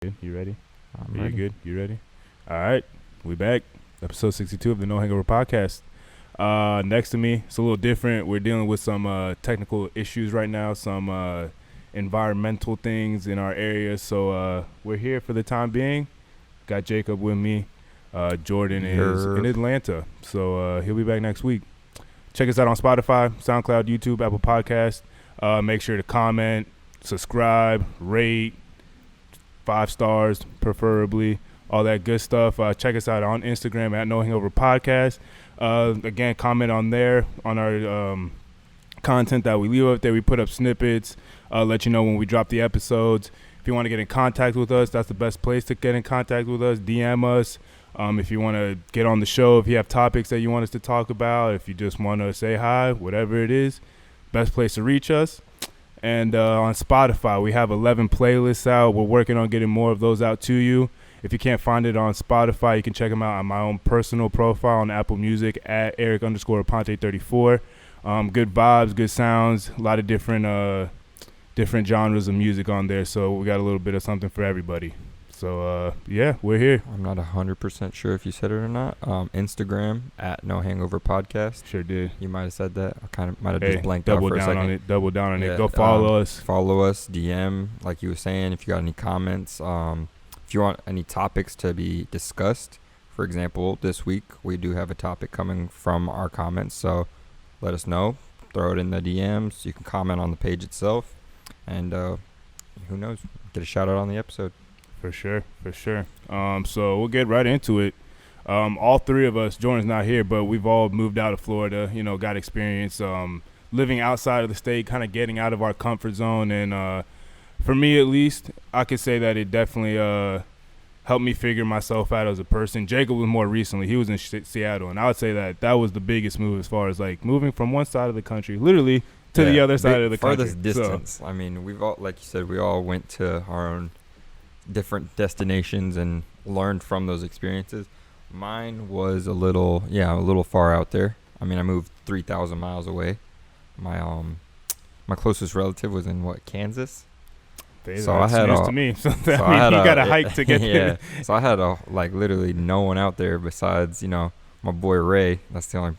You ready? I'm Are ready. you good? You ready? All right. We back. Episode 62 of the No Hangover podcast. Next to me, it's a little different. We're dealing with some technical issues right now, some environmental things in our area. So we're here for the time being. Got Jacob with me. Jordan is in Atlanta. So he'll be back next week. Check us out on Spotify, SoundCloud, YouTube, Apple Podcasts. Make sure to comment, subscribe, rate, 5 stars preferably, all that good stuff. Check us out on Instagram at No Hangover Podcast. Again, comment on there on our content that we leave up there. We put up snippets, let you know when we drop the episodes. If you want to get in contact with us, that's the best place to get in contact with us. DM us. If you want to get on the show, if you have topics that you want us to talk about, if you just want to say hi, whatever it is, best place to reach us. And on Spotify, we have 11 playlists out. We're working on getting more of those out to you. If you can't find it on Spotify, you can check them out on my own personal profile on Apple Music at Eric_Aponte34. Good vibes, good sounds, a lot of different genres of music on there. So we got a little bit of something for everybody. So, yeah, we're here. I'm not 100% sure if you said it or not. Instagram at No Hangover Podcast. Sure did. You might have said that. I kind of might have just blanked out Double for a down second. on it. Double down on Yeah, it. Go follow us. Follow us. DM, like you were saying, if you got any comments. If you want any topics to be discussed. For example, this week we do have a topic coming from our comments. So let us know. Throw it in the DMs. You can comment on the page itself. And who knows? Get a shout out on the episode. For sure. So we'll get right into it. All three of us, Jordan's not here, but we've all moved out of Florida, got experience living outside of the state, kind of getting out of our comfort zone. And for me, at least, I could say that it definitely helped me figure myself out as a person. Jacob was more recently. He was in Seattle, and I would say that was the biggest move as far as, like, moving from one side of the country, literally, to the other side of the country. Farthest distance. So, I mean, we've all, like you said, we all went to our own different destinations and learned from those experiences. Mine was a little far out there. I mean, I moved 3,000 miles away. My closest relative was in Kansas. So I had news to me. So you got to hike to get there. So I had literally no one out there besides my boy Ray. That's the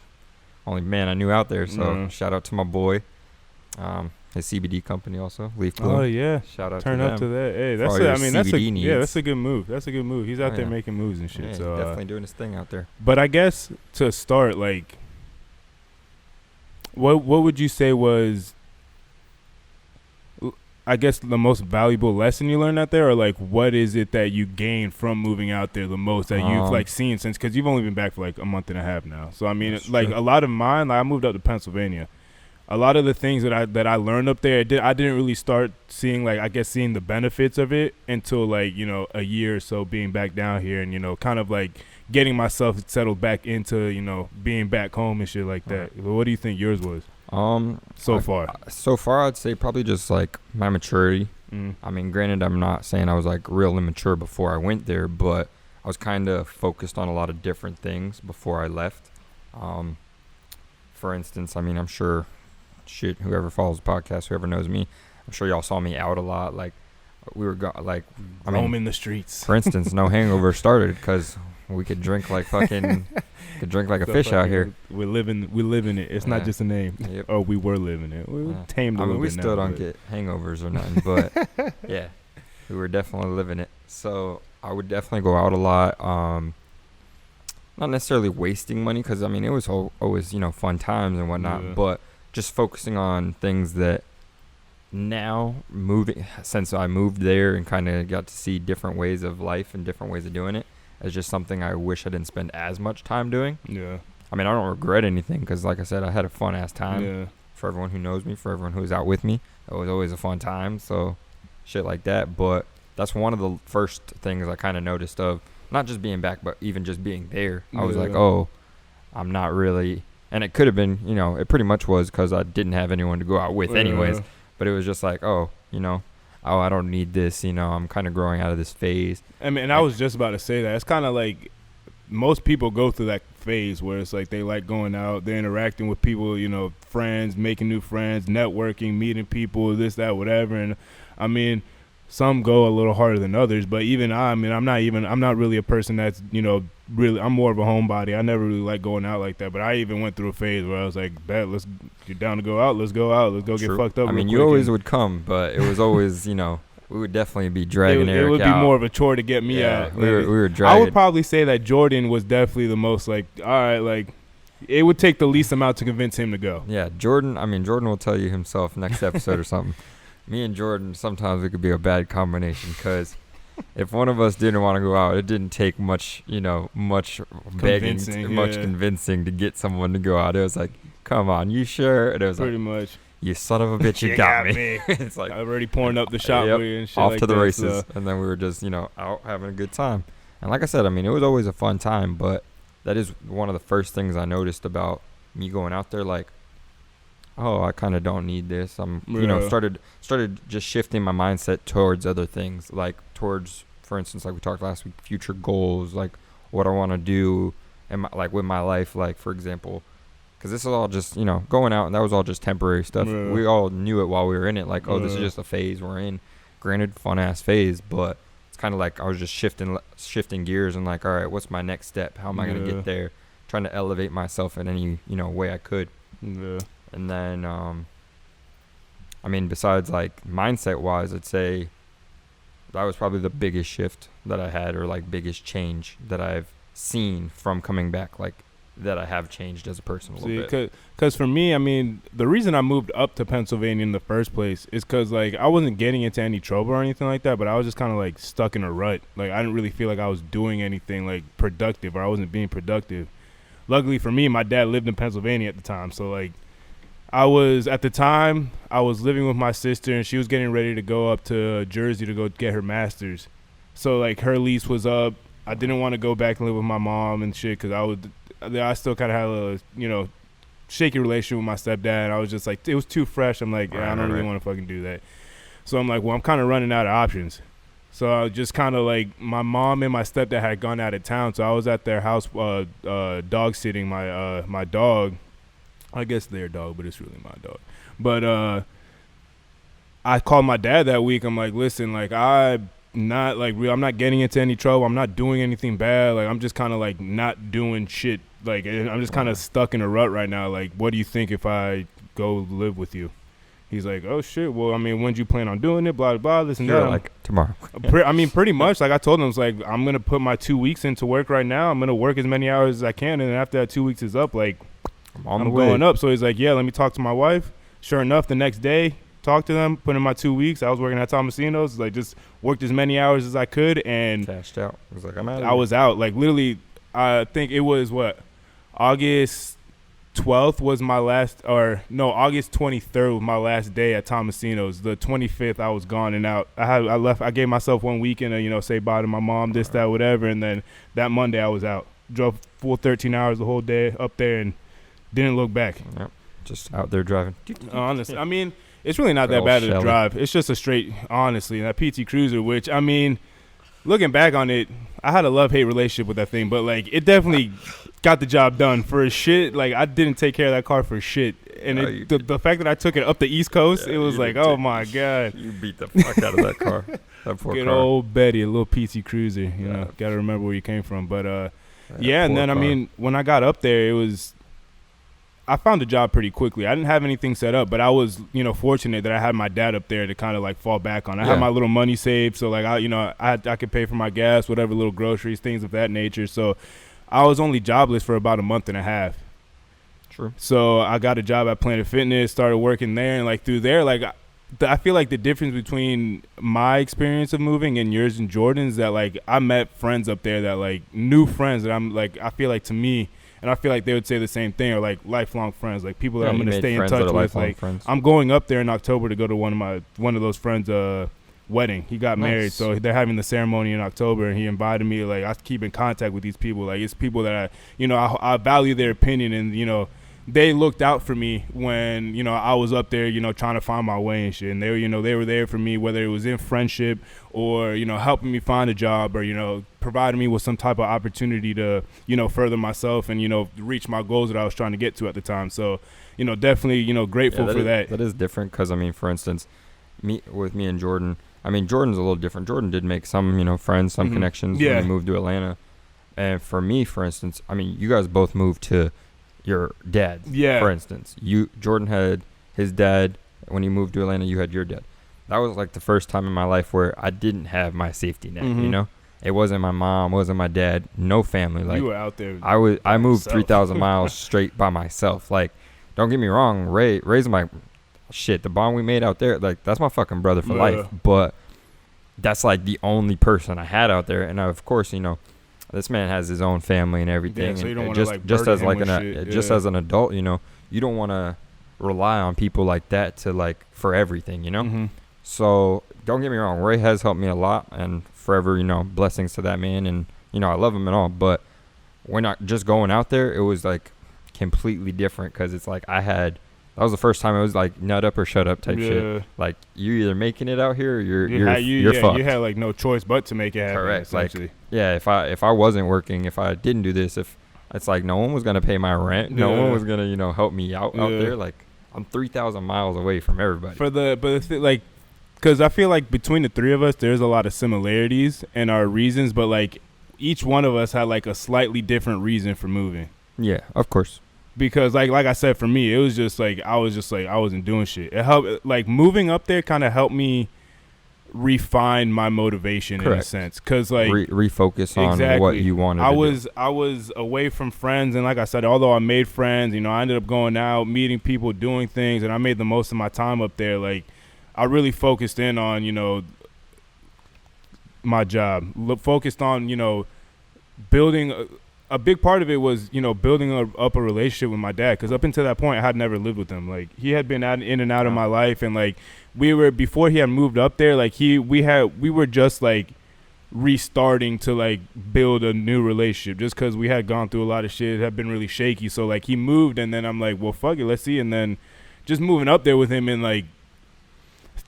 only man I knew out there. So shout out to my boy. His CBD company also, Leaf Bloom. Oh yeah, shout out Turn to them. up to that. Hey, that's a good move. That's a good move. He's out there making moves and shit. Yeah, so definitely doing his thing out there. But I guess to start, like, what would you say was, I guess, the most valuable lesson you learned out there, or like what is it that you gained from moving out there the most that you've seen since? Because you've only been back for like a month and a half now. So I mean, like true. A lot of mine, I moved up to Pennsylvania. A lot of the things that I learned up there, I didn't really start seeing seeing the benefits of it until a year or so being back down here and kind of like getting myself settled back into being back home and shit like that. Right. What do you think yours was? So far I'd say probably just like my maturity. I mean, granted, I'm not saying I was like real immature before I went there, but I was kind of focused on a lot of different things before I left. For instance, I mean, I'm sure whoever follows the podcast, whoever knows me, I'm sure y'all saw me out a lot. Like we were roaming the streets. For instance, No Hangover started because we could drink like a fish out here. We live in it. It's not just a name. Yep. Oh, we were living it. We tamed a little bit. We still don't get hangovers or nothing, but yeah, we were definitely living it. So I would definitely go out a lot. Not necessarily wasting money because I mean it was always fun times and whatnot, but just focusing on things that now since I moved there and kind of got to see different ways of life and different ways of doing it, is just something I wish I didn't spend as much time doing. Yeah. I mean, I don't regret anything because, like I said, I had a fun-ass time. Yeah. For everyone who knows me, for everyone who was out with me, it was always a fun time. So, shit like that. But that's one of the first things I kind of noticed of not just being back, but even just being there. I was like, oh, I'm not really... And it could have been, it pretty much was because I didn't have anyone to go out with anyways. But it was just like, I don't need this, I'm kind of growing out of this phase. I mean, and I was just about to say that. It's kind of like most people go through that phase where it's like they like going out, they're interacting with people, friends, making new friends, networking, meeting people, this, that, whatever. And, I mean, some go a little harder than others. But even I mean, I'm not really a person that's, really, I'm more of a homebody. I never really like going out like that. But I even went through a phase where I was like, bet, you're down to go out. Let's go out. Let's go True. get fucked up. I mean, real you quick. always would come, but it was always, we would definitely be dragging Eric out. It would be more of a chore to get me out. We were dragging. I would probably say that Jordan was definitely the most like, all right, like, it would take the least amount to convince him to go. Yeah, Jordan will tell you himself next episode or something. Me and Jordan, sometimes it could be a bad combination because if one of us didn't want to go out, it didn't take much, much begging, much convincing to get someone to go out. It was like, come on, you sure? And it was pretty like, much. You son of a bitch, you got me. It's like, I'm already pouring up the shot with you and shit. Off like to the that, races. so. And then we were just, out having a good time. And like I said, I mean, it was always a fun time, but that is one of the first things I noticed about me going out there, like, oh, I kind of don't need this. I'm, started just shifting my mindset towards other things, like towards, for instance, like we talked last week, future goals, like what I want to do, and like with my life, like for example, because this is all just going out, and that was all just temporary stuff. Yeah. We all knew it while we were in it, like this is just a phase we're in. Granted, fun ass phase, but it's kind of like I was just shifting gears and like, all right, what's my next step? How am I gonna get there? Trying to elevate myself in any way I could. Yeah. And then I mean, besides like mindset wise, I'd say that was probably the biggest shift that I had, or like biggest change that I've seen from coming back, like that I have changed as a person a little bit. Because for me, I mean, the reason I moved up to Pennsylvania in the first place is because like I wasn't getting into any trouble or anything like that, but I was just kind of like stuck in a rut. Like I didn't really feel like I was doing anything like productive, or I wasn't being productive. Luckily for me, my dad lived in Pennsylvania at the time, so like I was living with my sister, and she was getting ready to go up to Jersey to go get her master's. So like her lease was up. I didn't want to go back and live with my mom and shit because I still kind of had a shaky relationship with my stepdad. I was just like, it was too fresh. I'm like, I don't really want to fucking do that. So I'm like, well, I'm kind of running out of options. So I was just kind of like, my mom and my stepdad had gone out of town, so I was at their house dog sitting my dog. I guess their dog, but it's really my dog. But I called my dad that week. I'm like, listen, like I'm not getting into any trouble. I'm not doing anything bad. Like I'm just kind of like not doing shit. Like I'm just kind of stuck in a rut right now. Like, what do you think if I go live with you? He's like, oh shit. Well, I mean, when do you plan on doing it? Blah blah. This and that. Like tomorrow. I mean, pretty much. Like I told him, it's like I'm gonna put my 2 weeks into work right now. I'm gonna work as many hours as I can, and then after that 2 weeks is up, like I'm going up. So he's like, yeah, let me talk to my wife. Sure enough, the next day, talked to them, put in my 2 weeks. I was working at Tomasino's, like just worked as many hours as I could, and cashed out. I was like, I'm out. I was out. Like literally, I think it was August 12th was my last, or no, August 23rd was my last day at Tomasino's. The 25th, I was gone and out. I left. I gave myself 1 weekend to say bye to my mom, this, that, whatever, and then that Monday I was out. Drove full 13 hours the whole day up there and didn't look back. Yep. Just out there driving. Honestly, I mean, it's really not that bad of a drive. It's just a straight, honestly, that PT Cruiser, which, I mean, looking back on it, I had a love-hate relationship with that thing, but, like, it definitely got the job done. For shit, like, I didn't take care of that car for shit. And the fact that I took it up the East Coast, it was like, oh, my God. You beat the fuck out of that car. That poor Good car. old Betty, a little PT Cruiser. You know, got to remember where you came from. But, yeah, and then, car. I mean, when I got up there, I found a job pretty quickly. I didn't have anything set up, but I was, fortunate that I had my dad up there to kind of like fall back on. I had my little money saved, so like I could pay for my gas, whatever, little groceries, things of that nature. So I was only jobless for about a month and a half. True. So I got a job at Planet Fitness, started working there, and like through there, like I feel like the difference between my experience of moving and yours and Jordan's, that like I met friends up there that like new friends that I'm like, I feel like to me. And I feel like they would say the same thing, or like lifelong friends, like people that I'm going to stay in touch with. Like friends. I'm going up there in October to go to one of those friends' wedding. He got married, so they're having the ceremony in October, and he invited me. Like I keep in contact with these people. Like it's people that I value their opinion, and they looked out for me when I was up there, trying to find my way and shit. And they were there for me, whether it was in friendship or helping me find a job, or providing me with some type of opportunity to further myself and reach my goals that I was trying to get to at the time. So definitely grateful for that. That is different because I mean, for instance, me and Jordan, I mean, Jordan's a little different. Jordan did make some, friends, some connections when he moved to Atlanta. And for me, for instance, I mean, you guys both moved to your dad. Yeah. For instance, Jordan had his dad when he moved to Atlanta. You had your dad. That was like the first time in my life where I didn't have my safety net. It wasn't my mom, wasn't my dad, no family. Like, you were out there. I moved 3,000 miles straight by myself. Like, don't get me wrong, Ray's my shit. The bond we made out there, like, that's my fucking brother for life. But that's like the only person I had out there. And of course, this man has his own family and everything. Yeah, so you don't and want to just as like as an adult, you don't want to rely on people like that to like for everything, So don't get me wrong, Ray has helped me a lot, and forever, blessings to that man, and I love him and all. But we're not just going out there. It was like completely different because it's like that was the first time it was like nut up or shut up type shit. Like, you either making it out here or you're fucked. You had like no choice but to make it happen. Correct. Like, if I wasn't working, if I didn't do this, if it's like no one was gonna pay my rent, no one was gonna help me out there. Like, I'm 3,000 miles away from everybody. Because I feel like between the three of us, there's a lot of similarities in our reasons, but like each one of us had like a slightly different reason for moving. Yeah, of course. Because like I said, for me, it was just like I wasn't doing shit. It helped, like moving up there kind of helped me refine my motivation. Correct. In a sense, because like refocus on what you wanted. I was away from friends, and like I said, although I made friends, I ended up going out, meeting people, doing things, and I made the most of my time up there. Like, I really focused in on my job. Focused on building. A big part of it was building up a relationship with my dad, because up until that point I had never lived with him. Like, he had been in and out of my life, and like before he had moved up there, like we were just like restarting to like build a new relationship, just because we had gone through a lot of shit. It had been really shaky. So like he moved, and then I'm like, well, fuck it, let's see. And then just moving up there with him, and like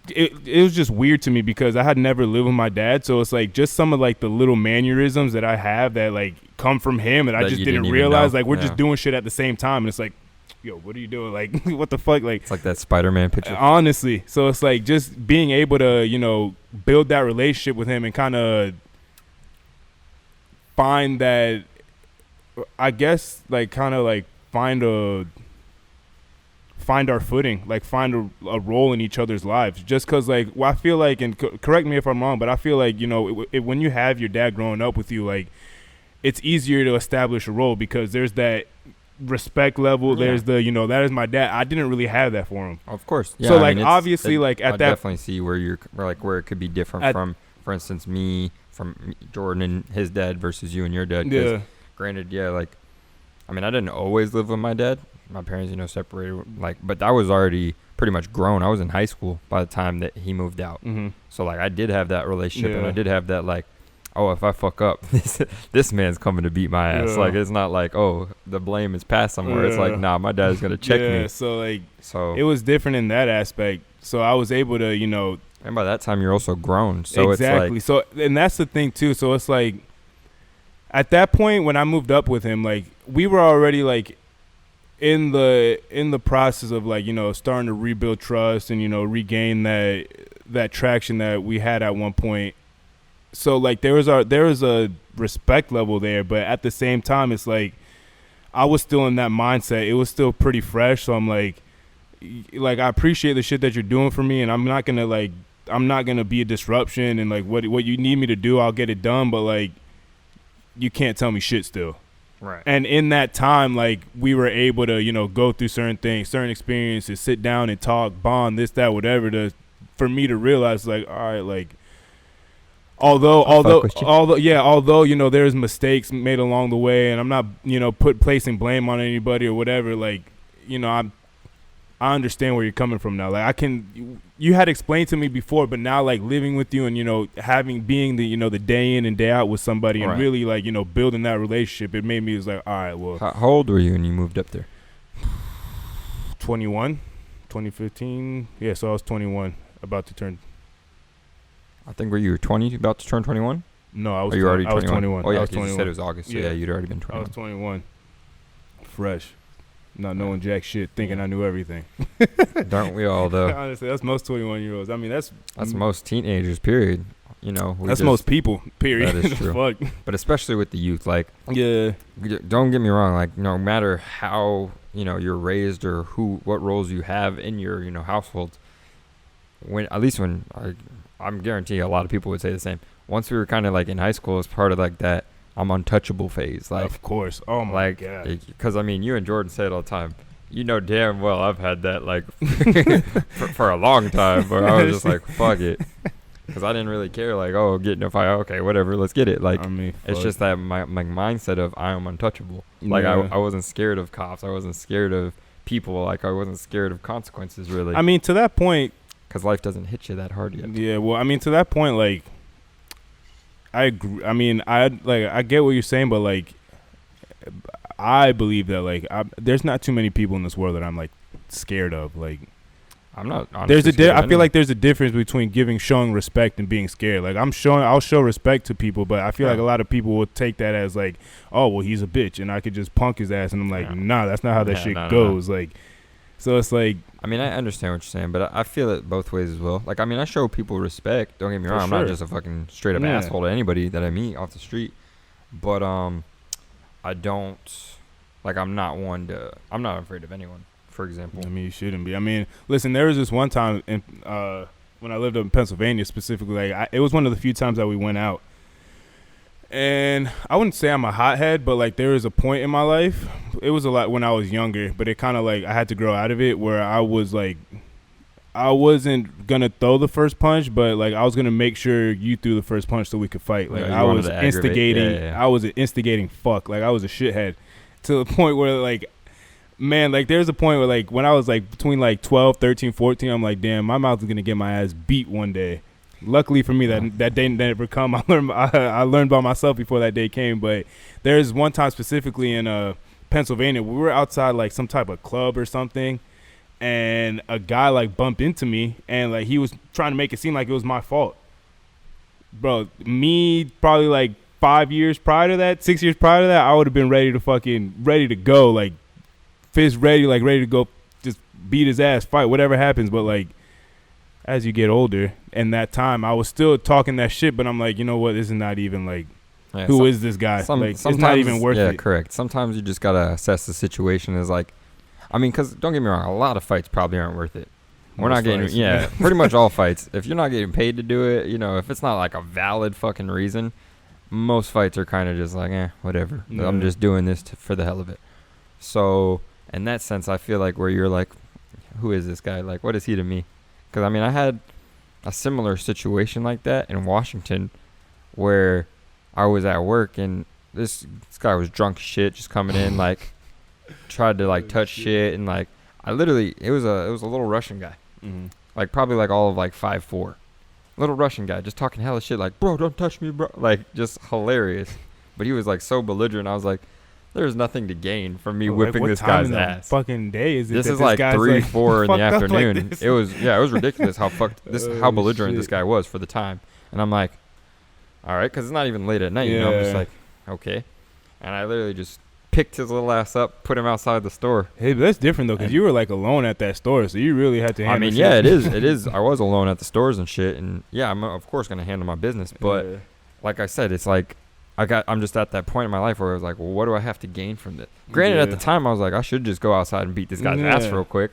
it was just weird to me because I had never lived with my dad. So it's like just some of like the little mannerisms that I have that like come from him, and I just didn't realize. Like, we're just doing shit at the same time, and it's like, yo, what are you doing? Like, what the fuck? Like, it's like that Spider-Man picture. Honestly. So it's like just being able to, build that relationship with him and kind of find that, I guess, like kind of like find our footing, like find a role in each other's lives. Just because, like, I feel like, and correct me if I'm wrong, but I feel like, when you have your dad growing up with you, like, it's easier to establish a role because there's that respect level. Yeah. There's the, that is my dad. I didn't really have that for him. Of course. Yeah, so, like, obviously, like, at I that. definitely see where it could be different from, for instance, me, from Jordan and his dad versus you and your dad. Yeah. Granted, yeah, like, I mean, I didn't always live with my dad. My parents, separated, like, but I was already pretty much grown. I was in high school by the time that he moved out. Mm-hmm. So, like, I did have that relationship, and I did have that, like, oh, if I fuck up, this man's coming to beat my ass. Yeah. Like, it's not like, oh, the blame is passed somewhere. Yeah. It's like, nah, my dad's gonna check me. So, like, it was different in that aspect. So I was able to, and by that time you're also grown. So exactly. It's like, so, and that's the thing too. So it's like, at that point when I moved up with him, like, we were already like in the process of, like, starting to rebuild trust and regain that traction that we had at one point. So, like, there was a respect level there, but at the same time, it's like I was still in that mindset. It was still pretty fresh. So I'm like I appreciate the shit that you're doing for me, and I'm not gonna be a disruption, and like what you need me to do, I'll get it done. But like, you can't tell me shit still. Right. And in that time, like, we were able to, go through certain things, certain experiences, sit down and talk, bond, this, that, whatever, for me to realize, like, all right, like, although there's mistakes made along the way, and I'm not, placing blame on anybody or whatever, like, I understand where you're coming from now. Like, you had explained to me before, but now, like, living with you and, being the, the day in and day out with somebody, and really, like, building that relationship, it made me, was like, all right, well. How old were you when you moved up there? 21, 2015. Yeah, so I was 21, about to turn. I think, were you 20, about to turn 21? No, I was. You already 21? I was 21. Oh, yeah, I was 21. You said it was August, so yeah, you'd already been 21. I was 21. Fresh. not knowing jack shit, thinking I knew everything. Don't we all, though? Honestly, that's most 21-year-olds. I mean, that's most teenagers, period. You know, that's most people, period. That is true. Fuck. But especially with the youth, like, yeah. Don't get me wrong. Like, no matter how, you know, you're raised or what roles you have in your, you know, household, I'm guaranteeing a lot of people would say the same. Once we were kind of like in high school, as part of like that I'm untouchable phase. Like, of course. Oh my god. Because I mean, you and Jordan say it all the time. You know damn well I've had that like for a long time, but I was just like, fuck it. Because I didn't really care, like, oh, get in a fight, okay, whatever, let's get it. Like, I mean, it's just that my mindset of I am untouchable. Like, I wasn't scared of cops. I wasn't scared of people. Like, I wasn't scared of consequences, really. I mean, to that point. Because life doesn't hit you that hard yet. Yeah, well, I mean, to that point, like, I agree. I mean, I get what you're saying, but, like, I believe that, like, there's not too many people in this world that I'm, like, scared of. Like, I'm not. I feel like there's a difference between showing respect and being scared. Like, I'll show respect to people, but I feel like a lot of people will take that as like, oh, well, he's a bitch, and I could just punk his ass, and I'm like, nah, that's not how that shit goes. Like, so it's like. I mean, I understand what you're saying, but I feel it both ways as well. Like, I mean, I show people respect. Don't get me wrong. I'm not just a fucking straight up asshole to anybody that I meet off the street, but I don't like. I'm not afraid of anyone. For example. I mean, you shouldn't be. I mean, listen, there was this one time when I lived up in Pennsylvania specifically. Like, it was one of the few times that we went out. And I wouldn't say I'm a hothead, but, like, there was a point in my life. It was a lot when I was younger, but it kind of, like, I had to grow out of it where I was, like, I wasn't going to throw the first punch, but, like, I was going to make sure you threw the first punch so we could fight. Like, I was instigating. I was instigating fuck. Like, I was a shithead to the point where, like, man, like, there's a point where, like, when I was, like, between, like, 12, 13, 14, I'm like, damn, my mouth is going to get my ass beat one day. Luckily for me, that day never come. I learned by myself before that day came. But there's one time specifically in Pennsylvania, we were outside, like, some type of club or something, and a guy, like, bumped into me, and, like, he was trying to make it seem like it was my fault. Bro, me probably, like, 5 years prior to that, 6 years prior to that, I would have been ready to go, like, fist ready, like, ready to go just beat his ass, fight, whatever happens. But, like, as you get older, and that time, I was still talking that shit, but I'm like, you know what? This is not even, like, who is this guy? Like, it's not even worth it. Yeah, correct. Sometimes you just got to assess the situation as, like, I mean, because don't get me wrong, a lot of fights probably aren't worth it. We're not getting, pretty much all fights. If you're not getting paid to do it, you know, if it's not, like, a valid fucking reason, most fights are kind of just like, whatever. Yeah. I'm just doing this for the hell of it. So, in that sense, I feel like where you're like, who is this guy? Like, what is he to me? Because, I mean, I had a similar situation like that in Washington where I was at work and this guy was drunk as shit, just coming in, like, tried to, like, touch shit. And, like, I literally, it was a little Russian guy. Mm-hmm. Like, probably, like, all of, like, 5'4". Little Russian guy just talking hella shit, like, bro, don't touch me, bro. Like, just hilarious. But he was, like, so belligerent. I was like, there's nothing to gain from me whipping this guy's ass. Fucking day is it? This is like 3, 4 in the afternoon. Like, it was ridiculous how how belligerent this guy was for the time. And I'm like, all right, because it's not even late at night. You know, I'm just like, okay. And I literally just picked his little ass up, put him outside the store. Hey, but that's different though, because you were like alone at that store, so you really had to handle. I mean, yeah, it is. I was alone at the stores and shit, and yeah, I'm of course gonna handle my business, but like I said, it's like. I'm just at that point in my life where I was like, well, what do I have to gain from this? Granted, at the time, I was like, I should just go outside and beat this guy's ass real quick.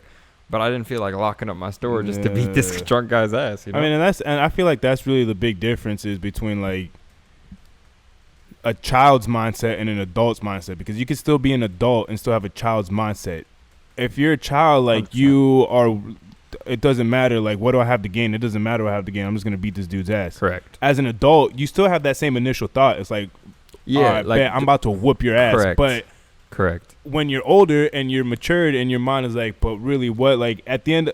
But I didn't feel like locking up my store just to beat this drunk guy's ass. You know? I mean, and I feel like that's really the big difference is between, like, a child's mindset and an adult's mindset. Because you can still be an adult and still have a child's mindset. If you're a child, like, 100%. You are... It doesn't matter, like, what do I have to gain? It doesn't matter what I have to gain. I'm just going to beat this dude's ass. Correct. As an adult, you still have that same initial thought. It's like, yeah, like, I'm about to whoop your ass. Correct. But correct. When you're older and you're matured and your mind is like, but really what? Like, at the end,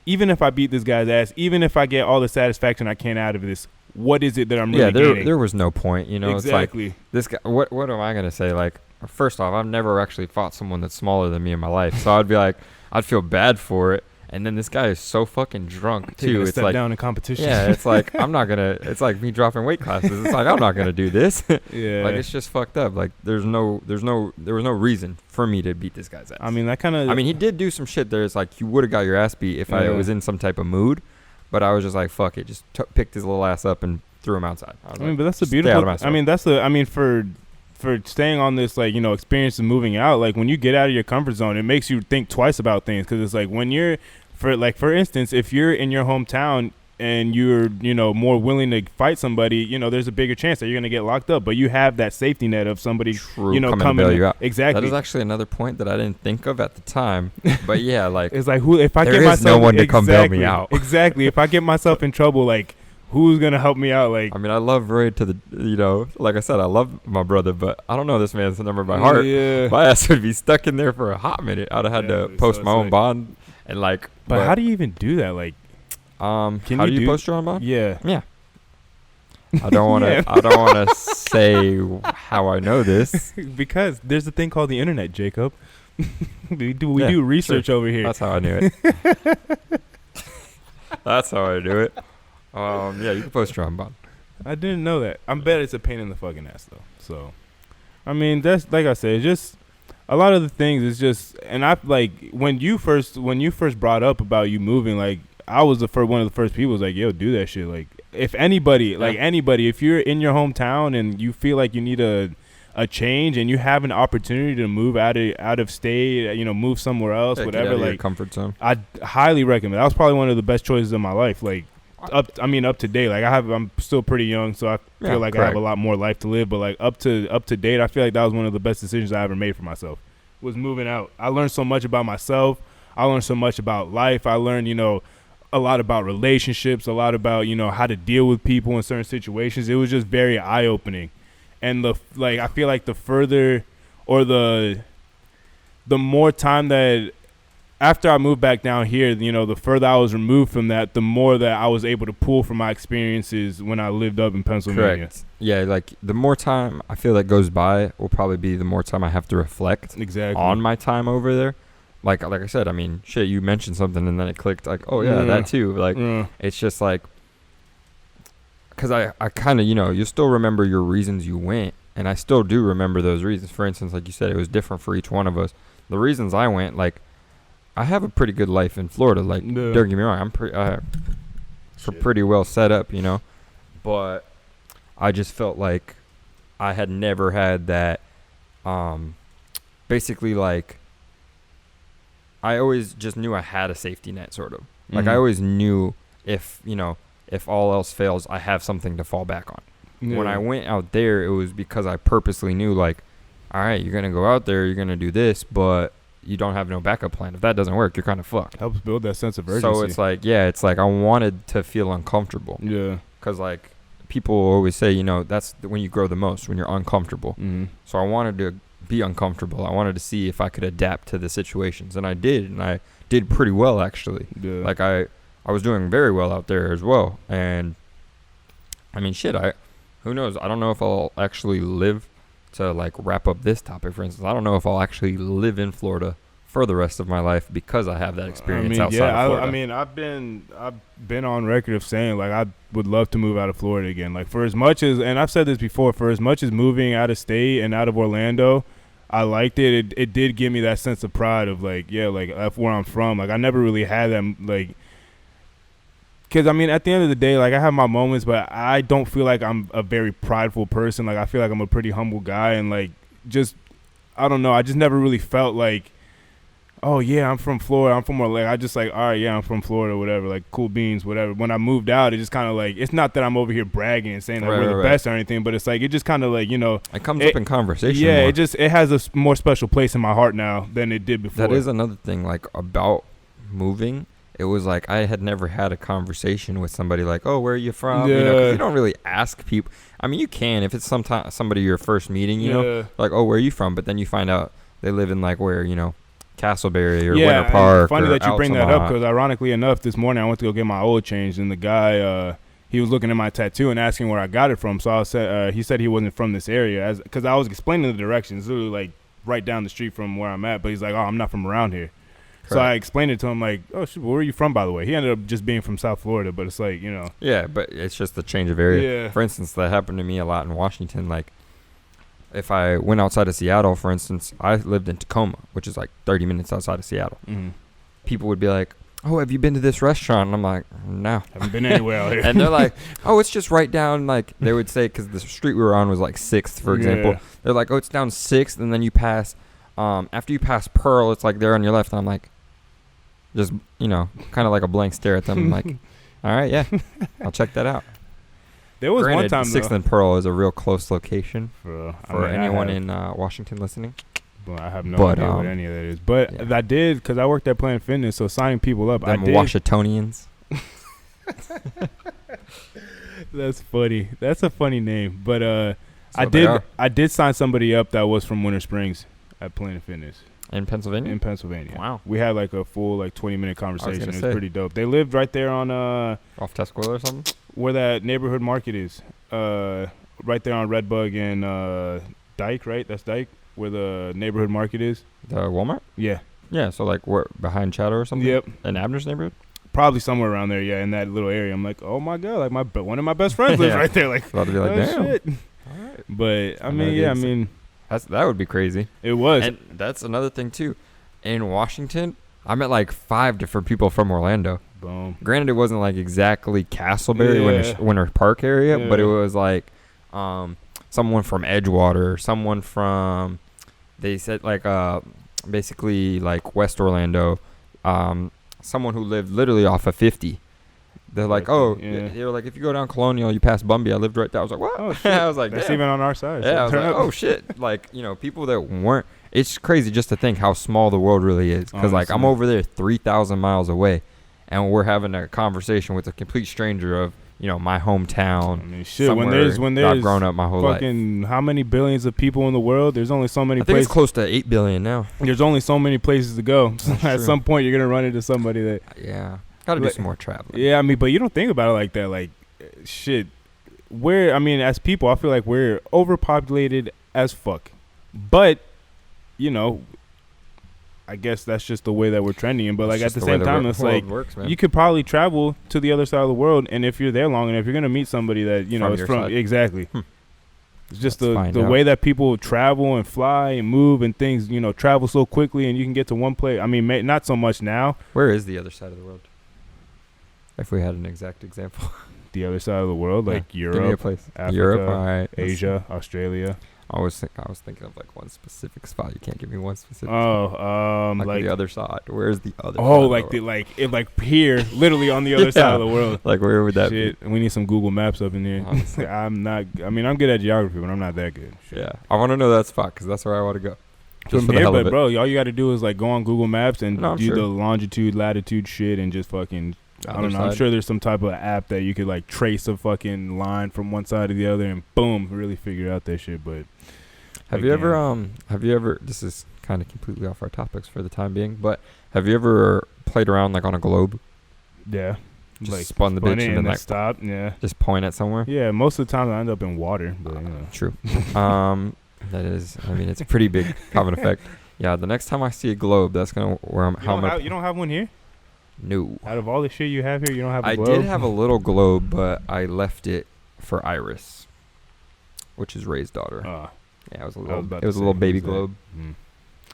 even if I beat this guy's ass, even if I get all the satisfaction I can out of this, what is it that I'm really gaining? There was no point, you know. Exactly. It's like, this guy, what am I going to say? Like, first off, I've never actually fought someone that's smaller than me in my life. So I'd be like, I'd feel bad for it. And then this guy is so fucking drunk Taking too. a It's step like, down in competition. yeah, it's like I'm not gonna. It's like me dropping weight classes. It's like I'm not gonna do this. Yeah. Like it's just fucked up. Like there was no reason for me to beat this guy's ass. I mean, that kind of. I mean, he did do some shit there. It's like you would have got your ass beat if I Yeah. was in some type of mood, but I was just like, fuck it, just picked his little ass up and threw him outside. I mean, but that's the "Stay out of my beautiful. I mean, that's the. I mean, for staying on this, like, you know, experience of moving out, like when you get out of your comfort zone, it makes you think twice about things, because it's like when you're for instance, if you're in your hometown and you're, you know, more willing to fight somebody, you know, there's a bigger chance that you're gonna get locked up, but you have that safety net of somebody, True, you know, coming to bail you out. Exactly. That is actually another point that I didn't think of at the time. But yeah, like It's like, who, if I there get is myself, no one to come bail me out. Exactly. If I get myself in trouble, like, who's gonna help me out? Like, I mean, I love Roy to the, you know, like I said, I love my brother, but I don't know this man's number by heart. Yeah. My ass would be stuck in there for a hot minute. I'd have had to Exactly. post So my it's own like- bond and like. But how do you even do that? Like, How can do you you do- post your own bond? yeah. Yeah. I don't want to. Yeah. I don't want to say how I know this. Because there's a thing called the internet, Jacob. we do Yeah, research over here. That's how I knew it. That's how I do it. Yeah, you can post your own bond. I didn't know that. I bet it's a pain in the fucking ass though. So, I mean, that's like I said, it's just a lot of the things is just, and I like when you first brought up about you moving, like I was one of the first people was like, yo, do that shit. Like if anybody, if you're in your hometown and you feel like you need a change and you have an opportunity to move out of state, you know, move somewhere else, Yeah, get whatever, out of your like comfort zone. I highly recommend. That was probably one of the best choices of my life. Like up to date. Like I'm still pretty young, so I feel like I have a lot more life to live. But like up to date, I feel like that was one of the best decisions I ever made for myself. Was moving out. I learned so much about myself. I learned so much about life. I learned, you know, a lot about relationships, a lot about, you know, how to deal with people in certain situations. It was just very eye opening. And I feel like the further or the more time that after I moved back down here, you know, the further I was removed from that, the more that I was able to pull from my experiences when I lived up in Pennsylvania. Correct. Yeah, like the more time I feel that goes by will probably be the more time I have to reflect Exactly. on my time over there. Like I said, I mean, shit, you mentioned something and then it clicked. Like, oh yeah, that too. Like, it's just like, because I kind of, you know, you still remember your reasons you went, and I still do remember those reasons. For instance, like you said, it was different for each one of us. The reasons I went, like, I have a pretty good life in Florida. Like, don't get me wrong, I'm pretty well set up, you know. But I just felt like I had never had that. Basically, like, I always just knew I had a safety net, sort of. Like, I always knew if all else fails, I have something to fall back on. Yeah. When I went out there, it was because I purposely knew, like, all right, you're going to go out there, you're going to do this, but you don't have no backup plan. If that doesn't work, you're kind of fucked. Helps build that sense of urgency. So it's like I wanted to feel uncomfortable. Yeah. Because, like, people always say, you know, that's when you grow the most, when you're uncomfortable. Mm-hmm. So I wanted to be uncomfortable. I wanted to see if I could adapt to the situations. And I did. And I did pretty well, actually. Yeah. Like, I was doing very well out there as well. And, I mean, shit, who knows? I don't know if I'll actually live to, like, wrap up this topic, for instance. I don't know if I'll actually live in Florida for the rest of my life because I have that experience outside of Florida. I mean, I've been on record of saying, like, I would love to move out of Florida again. Like, for as much as, and I've said this before, for as much as moving out of state and out of Orlando, I liked it. It did give me that sense of pride of, like, yeah, like, that's where I'm from. Like, I never really had that, like, because, I mean, at the end of the day, like, I have my moments, but I don't feel like I'm a very prideful person. Like, I feel like I'm a pretty humble guy, and, like, just, I don't know, I just never really felt like, oh, yeah, I'm from Florida, I'm from Orlando. I just, like, all right, yeah, I'm from Florida, whatever, like, cool beans, whatever. When I moved out, it just kind of, like, it's not that I'm over here bragging and saying that we're the best or anything, but it's, like, it just kind of, like, you know. It comes up in conversation Yeah, more. it has a more special place in my heart now than it did before. That is another thing, like, about moving. It was like I had never had a conversation with somebody like, oh, where are you from? Yeah. You know, 'cause you don't really ask people. I mean, you can if it's somebody you're first meeting, you know, like, oh, where are you from? But then you find out they live in, like, where, you know, Castleberry or Winter Park. Funny that you bring that up, because ironically ironically enough, this morning I went to go get my oil changed, and the guy, he was looking at my tattoo and asking where I got it from. So he said he wasn't from this area, because I was explaining the directions, literally like right down the street from where I'm at. But he's like, oh, I'm not from around here. So I explained it to him like, oh, shit, where are you from, by the way? He ended up just being from South Florida, but it's like, Yeah, but it's just a change of area. Yeah. For instance, that happened to me a lot in Washington. Like, if I went outside of Seattle, for instance, I lived in Tacoma, which is like 30 minutes outside of Seattle. Mm-hmm. People would be like, oh, have you been to this restaurant? And I'm like, no. Haven't been anywhere out here. And they're like, oh, it's just right down, like, they would say, because the street we were on was like 6th, for example. Yeah. They're like, oh, it's down 6th, and then you pass, after you pass Pearl, it's like there on your left. And I'm like, just, kind of like a blank stare at them. I'm like, all right, yeah, I'll check that out. There was Granted, one time, 6th and Pearl is a real close location for anyone in Washington listening. Well, I have no idea what any of that is. But yeah. I did, because I worked at Planet Fitness, so signing people up, Them I did. Washingtonians. That's funny. That's a funny name. But So I did sign somebody up that was from Winter Springs at Planet Fitness. In Pennsylvania? In Pennsylvania. Wow. We had like a full 20-minute conversation. It was say. pretty dope. They lived right there on Off Tuscaloosa or something? where that neighborhood market is. Right there on Redbug and Dyke, right? That's Dyke, where the neighborhood market is. The Walmart? Yeah. Yeah, so like where behind Chatter or something? Yep. In Abner's neighborhood? Probably somewhere around there, yeah, in that little area. I'm like, oh my god, like one of my best friends lives Yeah. right there. Like, About to be like, oh, damn. shit. All right. But I I mean, know yeah, I it is. mean, That would be crazy. it was. And that's another thing too. In Washington, I met like 5 different people from Orlando. Boom. Granted, it wasn't like exactly Castleberry, Winter Park area, but it was like someone from Edgewater, someone from, they said like basically like West Orlando, someone who lived literally off of 50. They're like, they were like, if you go down Colonial, you pass Bumby. I lived right there. I was like, what? Oh, shit. I was like, that's damn. even on our side. Yeah, I was like, oh shit. Like, people that weren't. It's crazy just to think how small the world really is. Because like I'm over there 3,000 miles away, and we're having a conversation with a complete stranger of my hometown. I mean, shit. When there's I've grown up my whole fucking life. How many billions of people in the world? There's only so many I think places. it's close to 8 billion now. There's only so many places to go. At true. some point, you're gonna run into somebody that. Yeah, gotta do some more traveling. Yeah, I mean, but you don't think about it like that. Like, shit. As people, I feel like we're overpopulated as fuck. But, I guess that's just the way that we're trending. But like at the same time, it's like you could probably travel to the other side of the world, and if you're there long enough, you're gonna meet somebody that is from exactly. It's just the way that people travel and fly and move and things, travel so quickly, and you can get to one place. I mean, not so much now. Where is the other side of the world? If we had an exact example. The other side of the world, like Europe, give me a place. Africa, Europe, all right. Asia, Australia. I was thinking of like one specific spot. You can't give me one specific. spot. Like the other side. Where's the other? Oh, side like here, literally on the other side of the world. Like where would that be? We need some Google Maps up in here. I'm good at geography, but I'm not that good. Shit. Yeah, I want to know that spot because that's where I want to go. From here, but bro, all you got to do is like go on Google Maps and do sure. the longitude, latitude shit, and just fucking. I don't know. I'm sure there's some type of app that you could like trace a fucking line from one side to the other and boom, really figure out that shit. But have you ever? This is kind of completely off our topics for the time being, but have you ever played around like on a globe? Yeah. Just like spun the bitch and then like stop. Yeah. Just point at somewhere. Yeah. Most of the time I end up in water. But True. That is. I mean, it's a pretty big common effect. Yeah. The next time I see a globe, that's gonna where I'm. You don't have one here? No. Out of all the shit you have here, you don't have a globe? I did have a little globe, but I left it for Iris, which is Ray's daughter. Yeah, it was a little baby globe.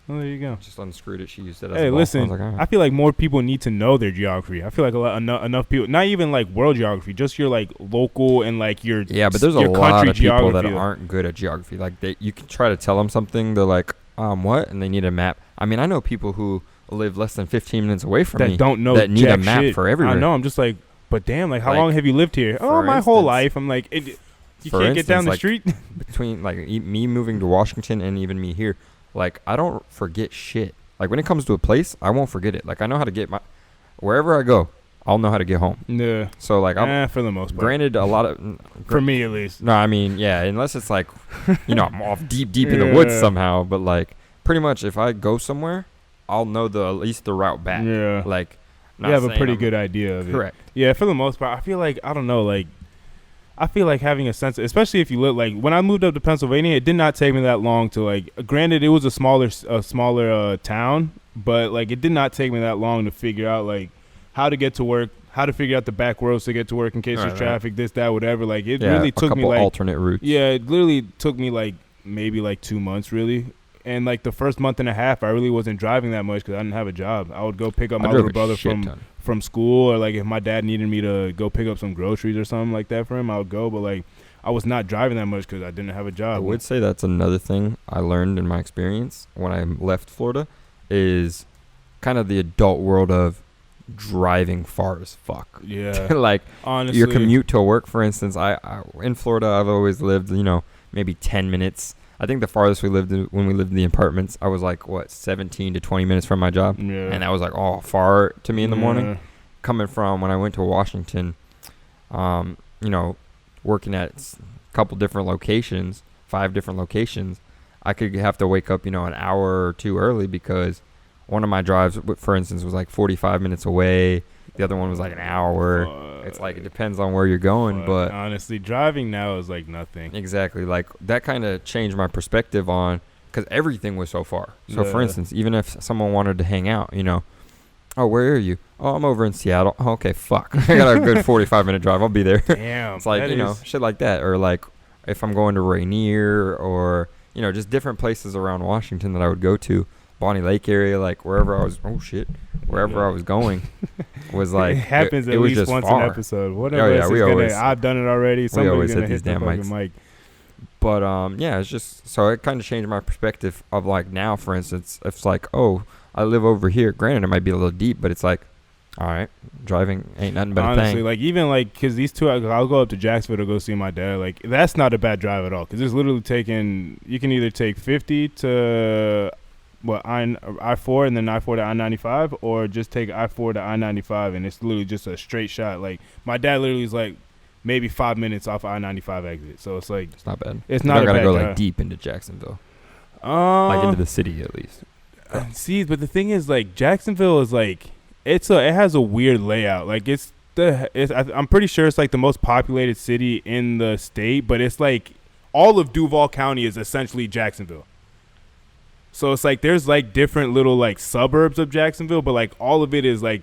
Well, there you go. Just unscrewed it. She used it as hey, a ball. listen, I feel like more people need to know their geography. I feel like enough people, not even like world geography, just your like local and like your but there's a lot of people that aren't good at geography. Like you can try to tell them something, they're like, what? And they need a map. I mean, I know people who live less than 15 minutes away from me don't know that need a map shit. for everywhere. I know. I'm just like, but damn, like how long have you lived here? Oh, my whole life. I'm like, you can't get down the street. Between like me moving to Washington and even me here, like I don't forget shit. Like when it comes to a place, I won't forget it. Like I know how to get wherever I go, I'll know how to get home. Yeah. So like for the most part. Granted, a lot of for me at least. No, I mean unless it's like, I'm off deep in the woods somehow. But like pretty much, if I go somewhere, I'll know at least the route back. Yeah. Like, you have a pretty good idea of it. Correct. Yeah, for the most part, I feel like I don't know, like. I feel like having a sense, especially if you live like when I moved up to Pennsylvania, it did not take me that long to like. Granted, it was a smaller town, but like it did not take me that long to figure out like how to get to work, how to figure out the back roads to get to work in case there's traffic, this, that, whatever. Like it really took me like alternate routes. Yeah, it literally took me like maybe like 2 months really. And like the first month and a half, I really wasn't driving that much because I didn't have a job. I would go pick up my little brother from school, or like if my dad needed me to go pick up some groceries or something like that for him, I would go. But like I was not driving that much because I didn't have a job. I would say that's another thing I learned in my experience when I left Florida is kind of the adult world of driving far as fuck. Yeah. Like honestly, your commute to work, for instance, I in Florida, I've always lived, maybe 10 minutes. I think the farthest we lived when we lived in the apartments, I was like, 17 to 20 minutes from my job. Yeah. And that was like, far to me in the morning. Coming from when I went to Washington, working at a couple different locations, 5 different locations, I could have to wake up, an hour or 2 early because one of my drives, for instance, was like 45 minutes away. The other one was like an hour. It's like it depends on where you're going, but honestly, driving now is like nothing. Exactly. Like that kind of changed my perspective on, because everything was so far. So for instance, even if someone wanted to hang out, oh, where are you? Oh, I'm over in Seattle. Oh, okay, fuck. I got a good 45-minute drive. I'll be there. Damn. It's like, shit like that. Or like if I'm going to Rainier or, just different places around Washington that I would go to. Bonnie Lake area, like wherever I was, wherever I was going was like, it happens at least once an episode. Whatever. I've done it already. We always hit these damn mics. But it's just, so it kind of changed my perspective of like now, for instance, it's like, oh, I live over here. Granted, it might be a little deep, but it's like, all right, driving ain't nothing but honestly, a thing. like even like, because these two, I'll go up to Jacksonville to go see my dad. Like that's not a bad drive at all, because it's literally you can either take 50 to I-4 and then I-4 to I-95, or just take I-4 to I-95, and it's literally just a straight shot. Like my dad literally is like maybe 5 minutes off I-95 exit, so it's like it's not bad. It's not. I gotta go like deep into Jacksonville, like into the city at least. See, but the thing is, like Jacksonville is like it has a weird layout. Like I'm pretty sure it's like the most populated city in the state, but it's like all of Duval County is essentially Jacksonville. So it's like there's like different little like suburbs of Jacksonville, but like all of it is like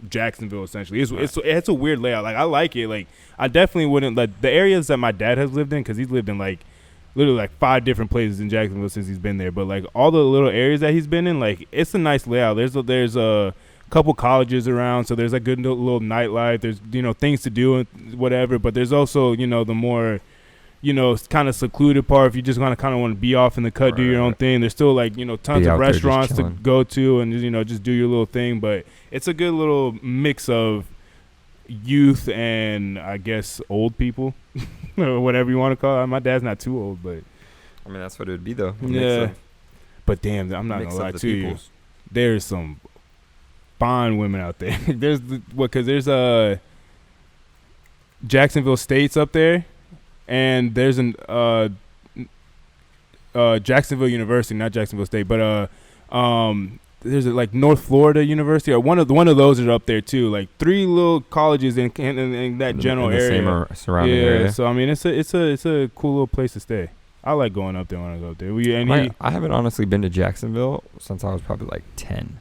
Jacksonville essentially. It's a weird layout. Like I like it. Like I definitely wouldn't like the areas that my dad has lived in, because he's lived in like literally like 5 different places in Jacksonville since he's been there. But like all the little areas that he's been in, like it's a nice layout. There's a couple colleges around, so there's a good little nightlife. There's things to do and whatever. But there's also the more kind of secluded part. If you just kind of want to be off in the cut, do your own thing. There's still like tons of restaurants to go to and just do your little thing. But it's a good little mix of youth and I guess old people, or whatever you want to call it. My dad's not too old, but I mean that's what it would be though. But damn, I'm not gonna lie to you. There's some fine women out there. There's Jacksonville State's up there. And there's an Jacksonville University, not Jacksonville State, but there's like North Florida University, or one of those are up there too. Like 3 little colleges in that general area, same surrounding area. So I mean, it's a cool little place to stay. I like going up there when I go up there. I haven't honestly been to Jacksonville since I was probably like 10.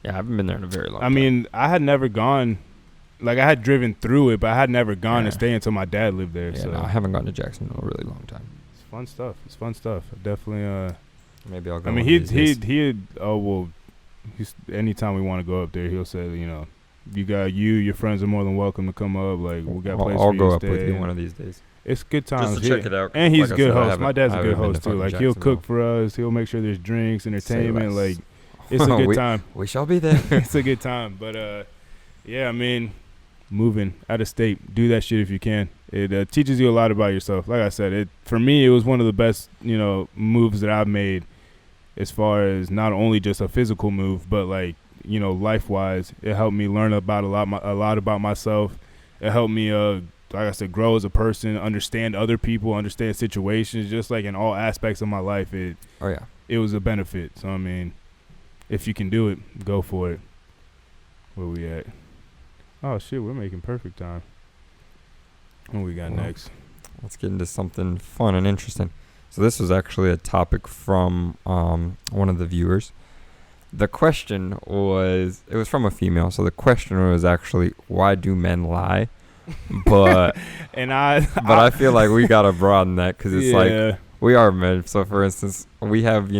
Yeah, I haven't been there in a very long time. I mean, I had never gone. Like, I had driven through it, but I had never gone to stay until my dad lived there. Yeah, so no, I haven't gone to Jacksonville in a really long time. It's fun stuff. Definitely. Maybe I'll go. I mean, anytime we want to go up there, he'll say, you got your friends are more than welcome to come up. Like, we got places I'll for go you up to with stay. you one of these days. It's good times. Just to check it out. And he's like a good host. My dad's a good been host, too. Like, he'll cook for us. He'll make sure there's drinks, entertainment. Like, it's a good time. We shall be there. It's a good time. But, yeah, I mean, moving out of state, do that shit if you can. It teaches you a lot about yourself. Like I said, for me, it was one of the best, moves that I've made, as far as not only just a physical move, but like, life-wise. It helped me learn about a lot about myself. It helped me, like I said, grow as a person, understand other people, understand situations, just like in all aspects of my life. It was a benefit. So I mean, if you can do it, go for it. Where we at? Oh shit, we're making perfect time. What we got next? Let's get into something fun and interesting. So this was actually a topic from one of the viewers. The question was, it was from a female, so the question was actually, why do men lie? But I feel like we gotta broaden that because it's like we are men. So for instance, we have,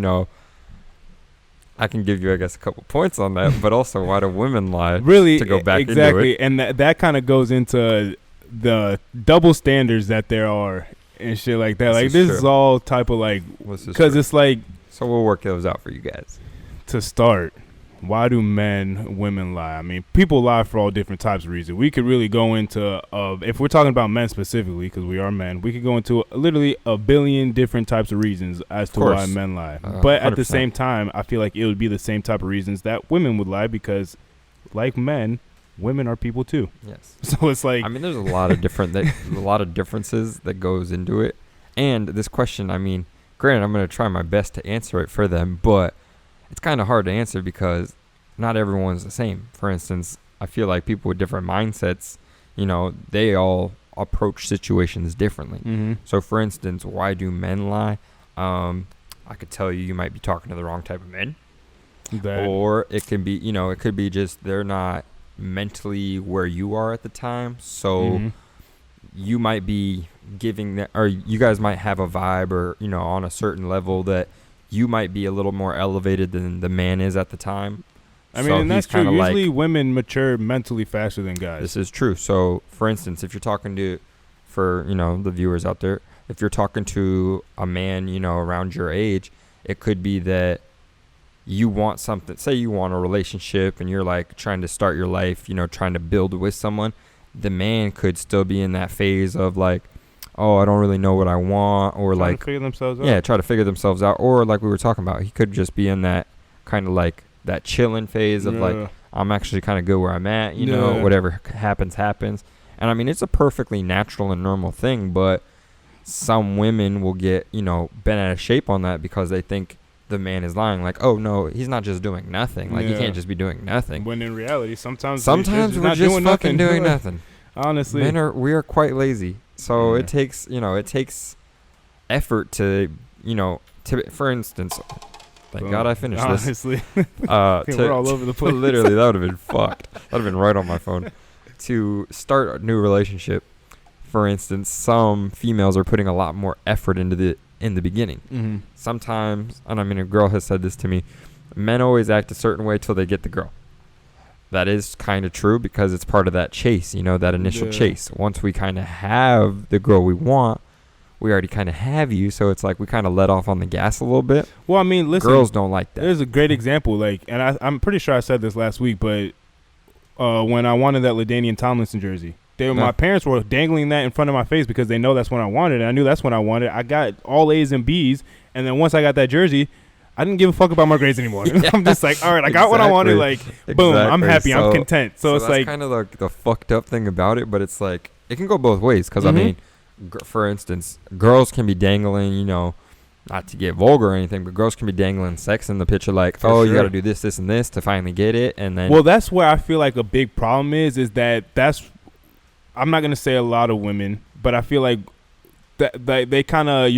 I can give you, I guess, a couple points on that, but also why do women lie? Really, to go back exactly, into it. And that kind of goes into the double standards that there are and shit like that. This is all type of like, because it's like. So we'll work those out for you guys. To start, why do women lie? I mean, people lie for all different types of reasons. We could really go into, if we're talking about men specifically, because we are men, we could go into literally a billion different types of reasons as to why men lie. But at 100%. The same time, I feel like it would be the same type of reasons that women would lie because, like men, women are people too. Yes. So it's like, I mean, there's a lot of differences that goes into it. And this question, I mean, granted, I'm going to try my best to answer it for them, but it's kind of hard to answer because not everyone's the same. For instance, I feel like people with different mindsets, they all approach situations differently. Mm-hmm. So, for instance, why do men lie? I could tell you might be talking to the wrong type of men. Or it can be, it could be just they're not mentally where you are at the time. So you might be giving that, or you guys might have a vibe or, on a certain level that you might be a little more elevated than the man is at the time. I mean, and that's true. Usually women mature mentally faster than guys. This is true. So, for instance, if you're talking to, the viewers out there, if you're talking to a man, around your age, it could be that you want something. Say you want a relationship and you're like trying to start your life, trying to build with someone. The man could still be in that phase of like, oh, I don't really know what I want, or trying to figure themselves out. Yeah, try to figure themselves out, or like we were talking about, he could just be in that kind of like that chilling phase of like, I'm actually kind of good where I'm at, whatever happens. And I mean, it's a perfectly natural and normal thing, but some women will get, bent out of shape on that because they think the man is lying. Like, oh no, he's not just doing nothing. Like, he can't just be doing nothing. When in reality, sometimes we're just fucking doing nothing. Honestly, we are quite lazy. So it takes effort to, for instance, thank God I finished honestly. this. We're all over the place. Literally, that would have been fucked. That would have been right on my phone. To start a new relationship, for instance, some females are putting a lot more effort in the beginning. Mm-hmm. Sometimes, and I mean, a girl has said this to me, men always act a certain way till they get the girl. That is kind of true because it's part of that chase, that initial chase. Once we kind of have the girl we want, we already kind of have you. So it's like we kind of let off on the gas a little bit. Well, I mean, listen. Girls don't like that. There's a great example. And I'm pretty sure I said this last week, but when I wanted that LaDainian Tomlinson jersey, my parents were dangling that in front of my face because they know that's what I wanted. And I knew that's what I wanted. I got all A's and B's. And then once I got that jersey, I didn't give a fuck about my grades anymore. Yeah. I'm just like, all right, I got what I wanted. Like, boom, I'm happy. I'm content. So it's like, kind of like the fucked up thing about it, but it's like it can go both ways. Because I mean, for instance, girls can be dangling, not to get vulgar or anything, but girls can be dangling sex in the picture, like, you got to do this, this, and this to finally get it, and then. Well, that's where I feel like a big problem is that's. I'm not gonna say a lot of women, but I feel like that they kind of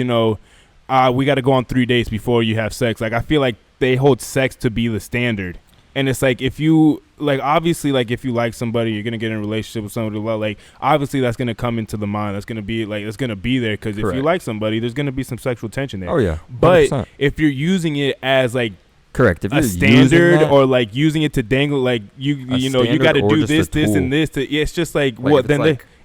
we got to go on 3 dates before you have sex. Like, I feel like they hold sex to be the standard. And it's like, if you, like, obviously, like, if you like somebody, you're going to get in a relationship with somebody, like, obviously that's going to come into the mind. That's going to be, like, it's going to be there. Because if you like somebody, there's going to be some sexual tension there. Oh, yeah. 100%. But if you're using it as, like, correct. If a standard or, like, using it to dangle, like, you got to do this, and this. It's just, like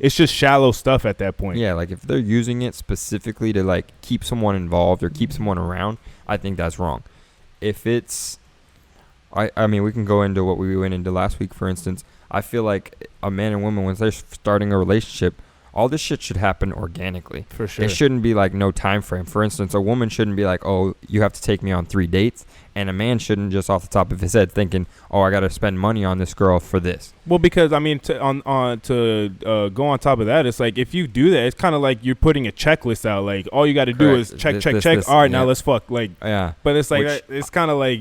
it's just shallow stuff at that point. Yeah, like, if they're using it specifically to, like, keep someone involved or keep someone around, I think that's wrong. If it's, I mean, we can go into what we went into last week, for instance. I feel like a man and woman, when they're starting a relationship, all this shit should happen organically. For sure. It shouldn't be like no time frame. For instance, a woman shouldn't be like, oh, you have to take me on 3 dates. And a man shouldn't just off the top of his head thinking, oh, I got to spend money on this girl for this. Well, because, I mean, to go on top of that, it's like, if you do that, it's kind of like you're putting a checklist out. Like, all you got to do is check. All right, now let's fuck. Like, yeah. But it's like, it's kind of like,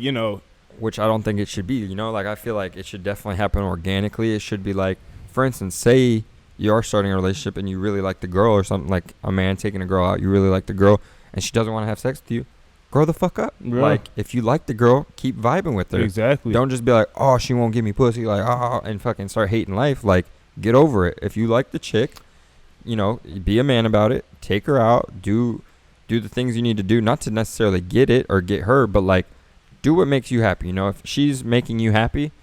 Which I don't think it should be, Like, I feel like it should definitely happen organically. It should be like, for instance, say you are starting a relationship and you really like the girl or something, like a man taking a girl out, you really like the girl and she doesn't want to have sex with you, grow the fuck up. Yeah. Like, if you like the girl, keep vibing with her. Exactly. Don't just be like, oh, she won't give me pussy, like, oh, and fucking start hating life. Like, get over it. If you like the chick, you know, be a man about it. Take her out. Do the things you need to do, not to necessarily get it or get her, but like, do what makes you happy. You know, if she's making you happy,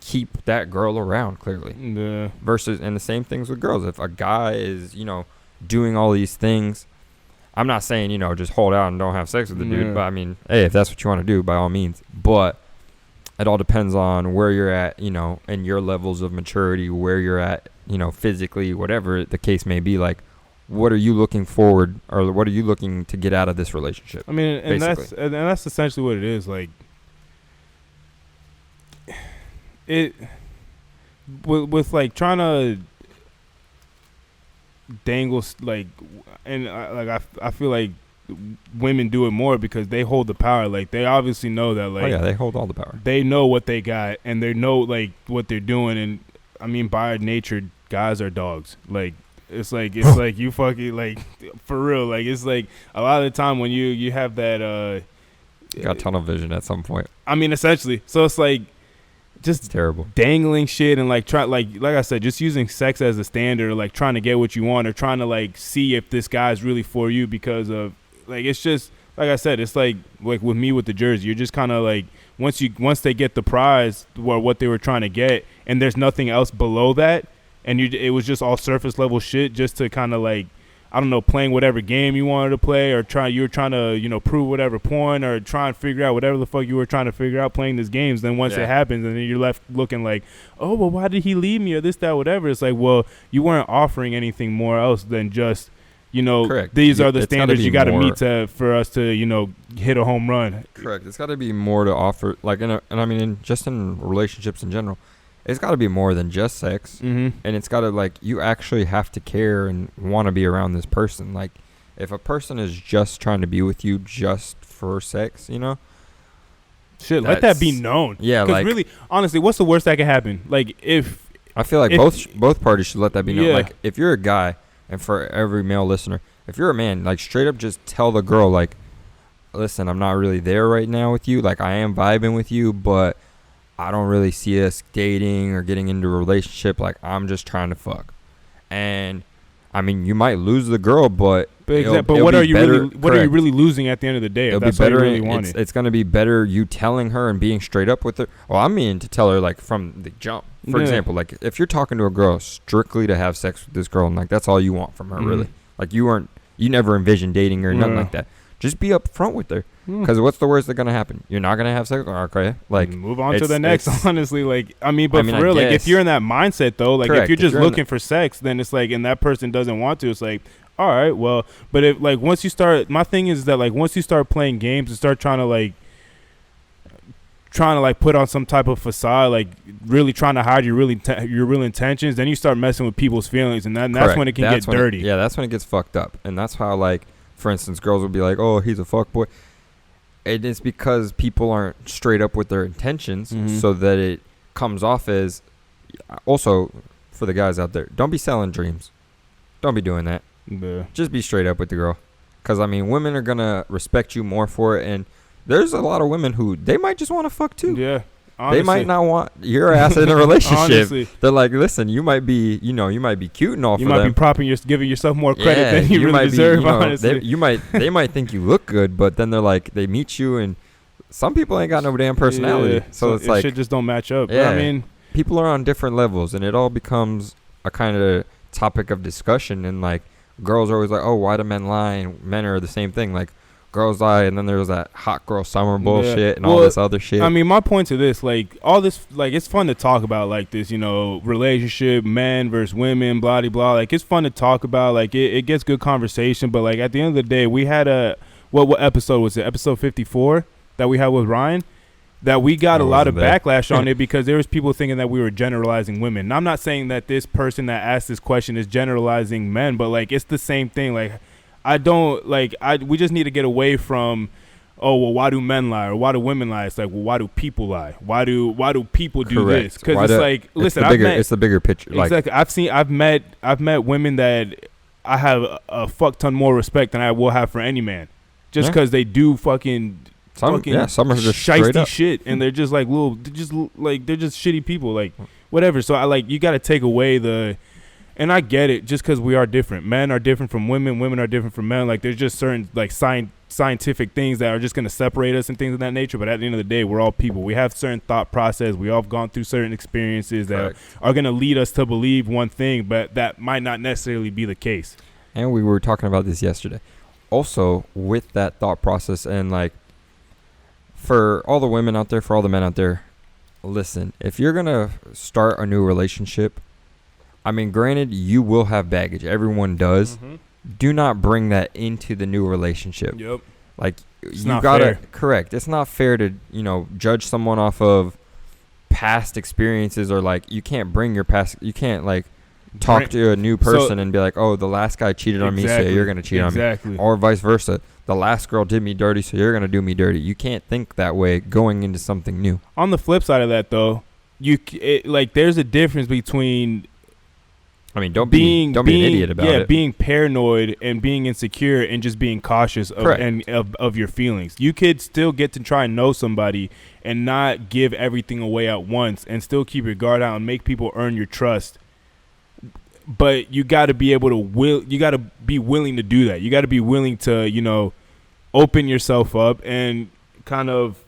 keep that girl around, clearly. Yeah. Versus, and the same things with girls. If a guy is, you know, doing all these things, I'm not saying, you know, just hold out and don't have sex with the dude, but I mean, hey, if that's what you want to do, by all means. But it all depends on where you're at, you know, and your levels of maturity, where you're at, you know, physically, whatever the case may be. Like, what are you looking forward, or what are you looking to get out of this relationship? I mean, and basically. that's essentially what it is. Like, it with like trying to dangle, like, and I feel like women do it more because they hold the power. Like, they obviously know that, like, Oh yeah, they hold all the power. They know what they got, and they know, like, what they're doing. And I mean, by nature, guys are dogs. Like, it's like you fucking, like, for real. Like, it's like a lot of the time when you have that Got tunnel vision at some point. I mean, essentially. So it's like just It's terrible. dangling shit and like like I said, just using sex as a standard, or like trying to get what you want, or trying to like see if this guy's really for you because of, like, it's just like I said, it's like with me with the jersey, you're just kind of like, once they get the prize or what they were trying to get, and there's nothing else below that, and it was just all surface level shit just to kind of, like, I don't know, playing whatever game you wanted to play, or you were trying to, you know, prove whatever point, or try and figure out whatever the fuck you were trying to figure out playing these games. Then once it happens, and then you're left looking like, oh, well, why did he leave me, or this, that, whatever. It's like, well, you weren't offering anything more else than just, you know, Correct. These are the It's standards you got to more- meet for us to, you know, hit a home run. Correct. It's got to be more to offer, like, and I mean, just in relationships in general, it's got to be more than just sex. Mm-hmm. And it's got to, like, you actually have to care and want to be around this person. Like, if a person is just trying to be with you just for sex, you know, Shit, let that be known. Yeah, because like, really, honestly, what's the worst that could happen? Like, if I feel like both parties should let that be known. Yeah. Like, if you're a guy, and for every male listener, if you're a man, like, straight up just tell the girl, like, listen, I'm not really there right now with you. Like, I am vibing with you, but I don't really see us dating or getting into a relationship. Like, I'm just trying to fuck. And I mean, you might lose the girl, but what are you really losing at the end of the day? It'll If that's be better. what you really wanted. It's going to be better you telling her and being straight up with her. Well, I mean, to tell her, like, from the jump. For example, like, if you're talking to a girl strictly to have sex with this girl, and like that's all you want from her, really. Like, you never envisioned dating her, nothing like that. Just be upfront with her. Because what's the worst that's gonna happen? You're not gonna have sex. Okay, like, move on to the next. Honestly, like, I mean, for real, like, if you're in that mindset though, like, Correct. if you're just looking for sex, then it's like, and that person doesn't want to, it's like, all right, well, but if, like, once you start, my thing is that, like, once you start playing games and start trying to put on some type of facade, like, really trying to hide your real intentions, then you start messing with people's feelings, and that's when it can get dirty. That's when it gets fucked up, and that's how, like, for instance, girls will be like, "Oh, he's a fuckboy." It is because people aren't straight up with their intentions, so that it comes off as. Also, for the guys out there, don't be selling dreams. Don't be doing that. Yeah. Just be straight up with the girl, because I mean, women are gonna respect you more for it, and there's a lot of women who they might just want to fuck too. Yeah. Honestly. They might not want your ass in a relationship. Honestly. They're like, listen, you might be cute and all. You might be giving yourself more credit than you really deserve. Honestly, they might think you look good, but then they're like, they meet you, and some people ain't got no damn personality. Yeah. So it's like, shit just don't match up. Yeah, I mean, people are on different levels, and it all becomes a kind of topic of discussion. And like, girls are always like, oh, why do men lie? And men are the same thing. Like, girls lie, and then there's that hot girl summer bullshit and all this other shit. I mean, my point to this, like, all this, like, it's fun to talk about, like, this, you know, relationship, men versus women, blah, blah, blah. Like, it's fun to talk about. Like, it gets good conversation. But, like, at the end of the day, we had what episode was it? Episode 54 that we had with Ryan? That we got a lot of backlash on it because there was people thinking that we were generalizing women. And I'm not saying that this person that asked this question is generalizing men, but, like, it's the same thing. Like, we just need to get away from, oh, well, why do men lie, or why do women lie? It's like, well, why do people lie? Why do people do this? Because it's like, listen, it's the bigger picture. Exactly. I've met women that I have a fuck ton more respect than I will have for any man, just because they do fucking some are just straight shiesty up shit, and they're just like they're just shitty people, like whatever. So I like, you got to take away the, and I get it, just because we are different. Men are different from women. Women are different from men. Like, there's just certain like scientific things that are just going to separate us and things of that nature. But at the end of the day, we're all people. We have certain thought process. We all have gone through certain experiences that are going to lead us to believe one thing, but that might not necessarily be the case. And we were talking about this yesterday. Also, with that thought process, and like, for all the women out there, for all the men out there, listen, if you're going to start a new relationship, I mean, granted, you will have baggage. Everyone does. Mm-hmm. Do not bring that into the new relationship. Yep. Like, it's you gotta, correct. It's not fair to, judge someone off of past experiences, or like, you can't bring your past, you can't like talk to a new person and be like, oh, the last guy cheated on me, so you're going to cheat on me. Or vice versa. The last girl did me dirty, so you're going to do me dirty. You can't think that way going into something new. On the flip side of that, though, there's a difference between, I mean, don't be an idiot about it. Yeah, being paranoid and being insecure and just being cautious of your feelings. You could still get to try and know somebody and not give everything away at once, and still keep your guard out and make people earn your trust. But you got to be able to you got to be willing to do that. You got to be willing to, open yourself up and kind of,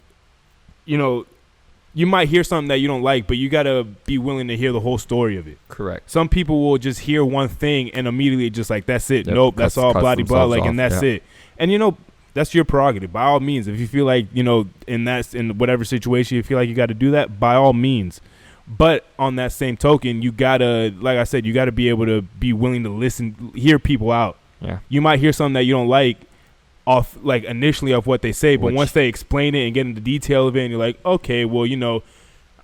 you might hear something that you don't like, but you got to be willing to hear the whole story of it. Correct. Some people will just hear one thing and immediately just like, that's it. Yep. Nope, that's all, blah, blah, like, and that's it. And, that's your prerogative. By all means, if you feel like, in whatever situation you feel like you got to do that, by all means. But on that same token, you got to, like I said, you got to be able to be willing to listen, hear people out. Yeah. You might hear something that you don't like off, like, initially off what they say, but once they explain it and get into detail of it, and you're like, okay, well,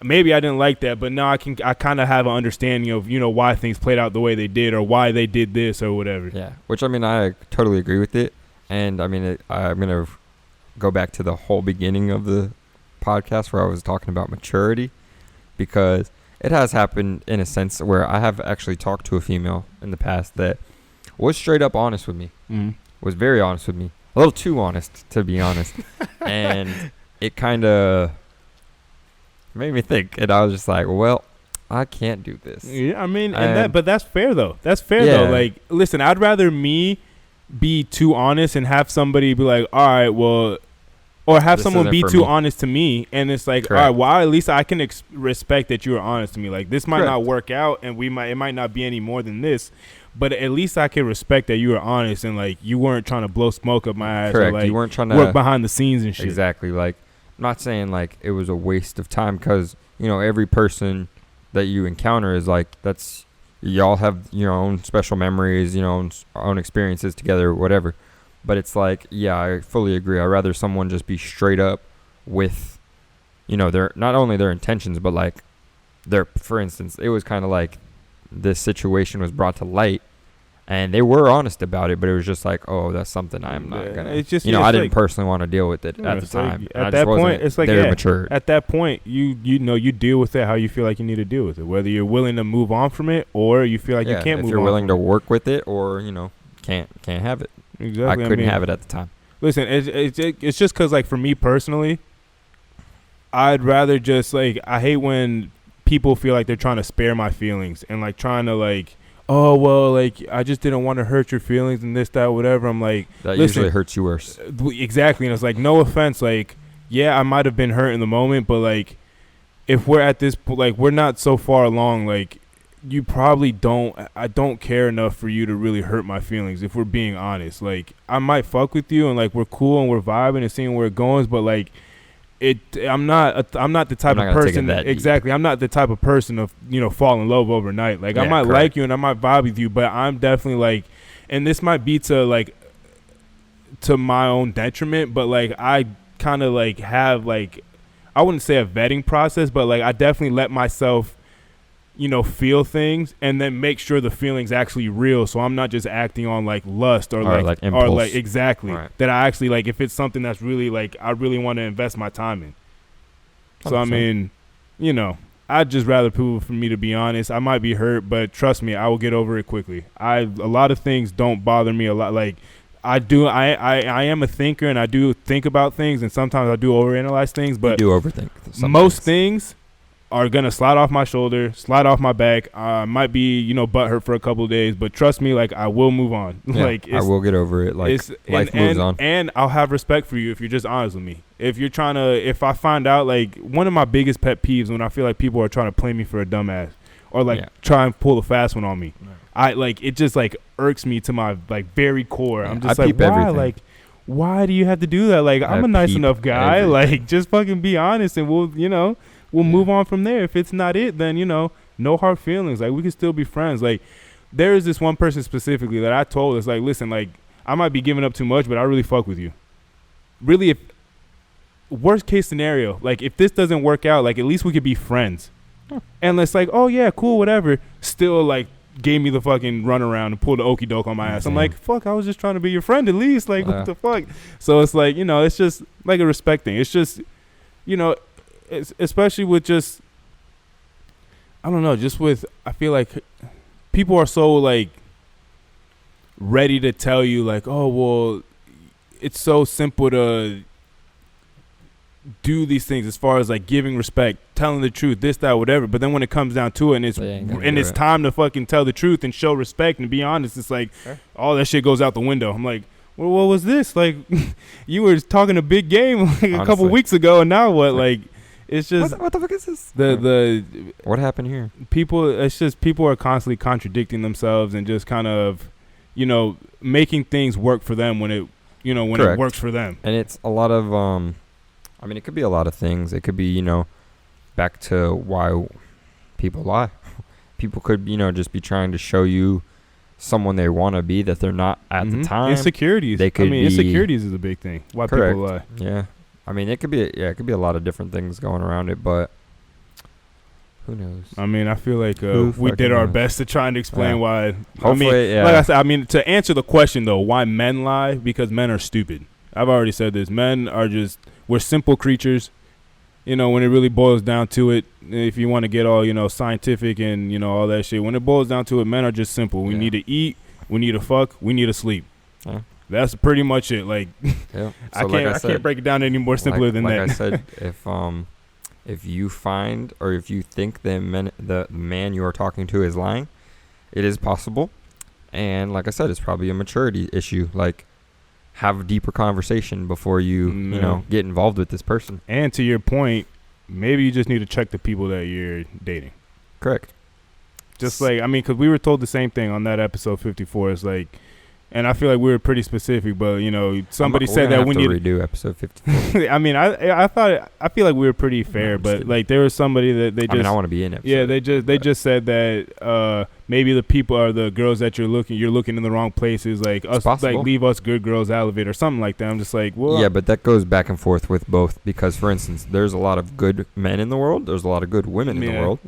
maybe I didn't like that, but now I kind of have an understanding of, why things played out the way they did, or why they did this or whatever. Yeah, which, I mean, I totally agree with it. And, I mean, I'm going to go back to the whole beginning of the podcast where I was talking about maturity, because it has happened in a sense where I have actually talked to a female in the past that was straight up honest with me, was very honest with me, a little too honest, to be honest. And it kind of made me think, and I was just like, well, I can't do this. Yeah, I mean, but that's fair though. That's fair though. Like, listen, I'd rather me be too honest and have somebody be like, all right, well, or have someone be too honest to me, and it's like, all right, well, at least I can respect that you were honest to me. Like, this might not work out, and it might not be any more than this, but at least I can respect that you were honest, and like, you weren't trying to blow smoke up my ass. Correct. Or, like, you weren't trying to work behind the scenes and shit. Exactly. Like, I'm not saying like it was a waste of time, because every person that you encounter is like, that's, y'all have your own special memories, own experiences together, whatever. But it's like, yeah, I fully agree. I'd rather someone just be straight up with, their, not only their intentions, but like for instance, it was kind of like this situation was brought to light, and they were honest about it, but it was just like, oh, that's something I'm not gonna. It's just, I didn't personally want to deal with it at the time. At that point, it's like, mature. At that point, you deal with it how you feel like you need to deal with it, whether you're willing to move on from it or you feel like you can't move on. If you're willing to work with it, or can't have it. Exactly. I couldn't have it at the time. Listen, it's just because, like, for me personally, I'd rather just, like, I hate when people feel like they're trying to spare my feelings and, like, trying to, like, oh, well, like, I just didn't want to hurt your feelings and this, that, whatever. I'm like, that usually hurts you worse. Exactly. And it's like, no offense. Like, yeah, I might have been hurt in the moment, but, like, if we're at this, like, we're not so far along, like, you probably I don't care enough for you to really hurt my feelings, if we're being honest. Like, I might fuck with you and, like, we're cool and we're vibing and seeing where it goes, but, like, I'm not the type of person. Exactly. I'm not the type of person of, fall in love overnight. Like, I might like you and I might vibe with you, but I'm definitely like, and this might be to my own detriment, but, like, I kind of, like, have, like, I wouldn't say a vetting process, but, like, I definitely let myself, feel things and then make sure the feeling's actually real. So I'm not just acting on, like, lust or like impulse. Or, like, exactly. Right. That I actually, like, if it's something that's really, like, I really want to invest my time in. So, 100%. I mean, I'd just rather people for me to be honest. I might be hurt, but trust me, I will get over it quickly. A lot of things don't bother me a lot. Like, I am a thinker, and I do think about things, and sometimes I do overanalyze things, but you do overthink most things are gonna slide off my shoulder, slide off my back. Might be butthurt for a couple of days, but trust me, like I will move on. Yeah, like I will get over it. Like life moves on, and I'll have respect for you if you're just honest with me. If I find out, like, one of my biggest pet peeves when I feel like people are trying to play me for a dumbass or like try and pull a fast one on me. Right. I like it just like irks me to my like very core. I'm just like, why? Everything. Like, why do you have to do that? Like, I'm a nice enough guy. Everything. Like, just fucking be honest, and we'll move on from there. If it's not it, then no hard feelings. Like, we can still be friends. Like, there is this one person specifically that I told us, like, listen, like, I might be giving up too much, but I really fuck with you. Really, if worst case scenario, like, if this doesn't work out, like, at least we could be friends. And it's like, oh yeah, cool, whatever. Still, like, gave me the fucking runaround and pulled the okey doke on my ass. I'm like, fuck, I was just trying to be your friend at least. Like, what the fuck? So it's like, it's just like a respect thing. It's just, especially with just, I don't know, just with, I feel like people are so like ready to tell you like, oh, well, it's so simple to do these things as far as like giving respect, telling the truth, this, that, whatever. But then when it comes down to it, and it's time to fucking tell the truth and show respect and be honest, it's like all that shit goes out the window. I'm like, well, what was this? Like, you were talking a big game like a couple weeks ago, and now what? Like, it's just what the fuck is this? What happened here? It's just people are constantly contradicting themselves and just kind of, making things work for them when it works for them. And it's a lot of I mean, it could be a lot of things. It could be, back to why people lie. People could, just be trying to show you someone they want to be that they're not at the time. Insecurities. Insecurities is a big thing. Why people lie. Yeah. I mean, it could be a lot of different things going around it, but who knows? I mean, I feel like we did our best to try and explain why. Hopefully, like I said, to answer the question, though, why men lie, because men are stupid. I've already said this. Men are we're simple creatures. When it really boils down to it, if you want to get all, scientific and, all that shit, when it boils down to it, men are just simple. We need to eat, we need to fuck, we need to sleep. Yeah. That's pretty much it. Like, so I can't break it down any more simpler than that. Like I said, if you find or if you think the man you are talking to is lying, it is possible. And like I said, it's probably a maturity issue. Like, have a deeper conversation before you get involved with this person. And to your point, maybe you just need to check the people that you're dating. Correct. Just like, I mean, because we were told the same thing on that episode 54. It's like, and I feel like we were pretty specific, but somebody said that we need to redo episode 54. I mean, I feel like we were pretty fair, but like there was somebody that they just. I mean, I want to be in it. Yeah, they just said that maybe the people are the girls that you're looking in the wrong places. Like us, like leave us good girls out of it or something like that. I'm just like, well, yeah, but that goes back and forth with both because, for instance, there's a lot of good men in the world. There's a lot of good women in the world.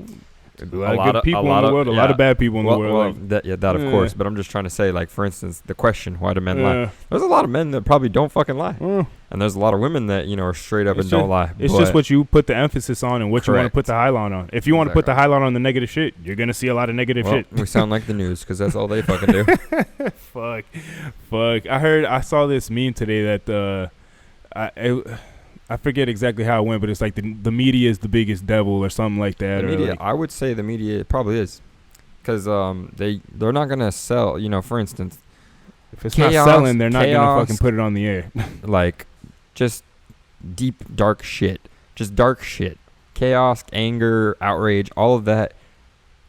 A lot of good people in the world, a lot of bad people in the world. That of course. But I'm just trying to say, like, for instance, the question, why do men lie? There's a lot of men that probably don't fucking lie. And there's a lot of women that, are straight up and don't lie. It's just what you put the emphasis on and what you want to put the highlight on. If you want to put the highlight on the negative shit, you're going to see a lot of negative shit. We sound like the news because that's all they fucking do. Fuck. I saw this meme today that I forget exactly how it went, but it's like the media is the biggest devil or something like that. The media, I would say the media probably is, because they're not gonna sell. For instance, if it's not selling, they're not gonna fucking put it on the air. Like, just deep dark shit, chaos, anger, outrage, all of that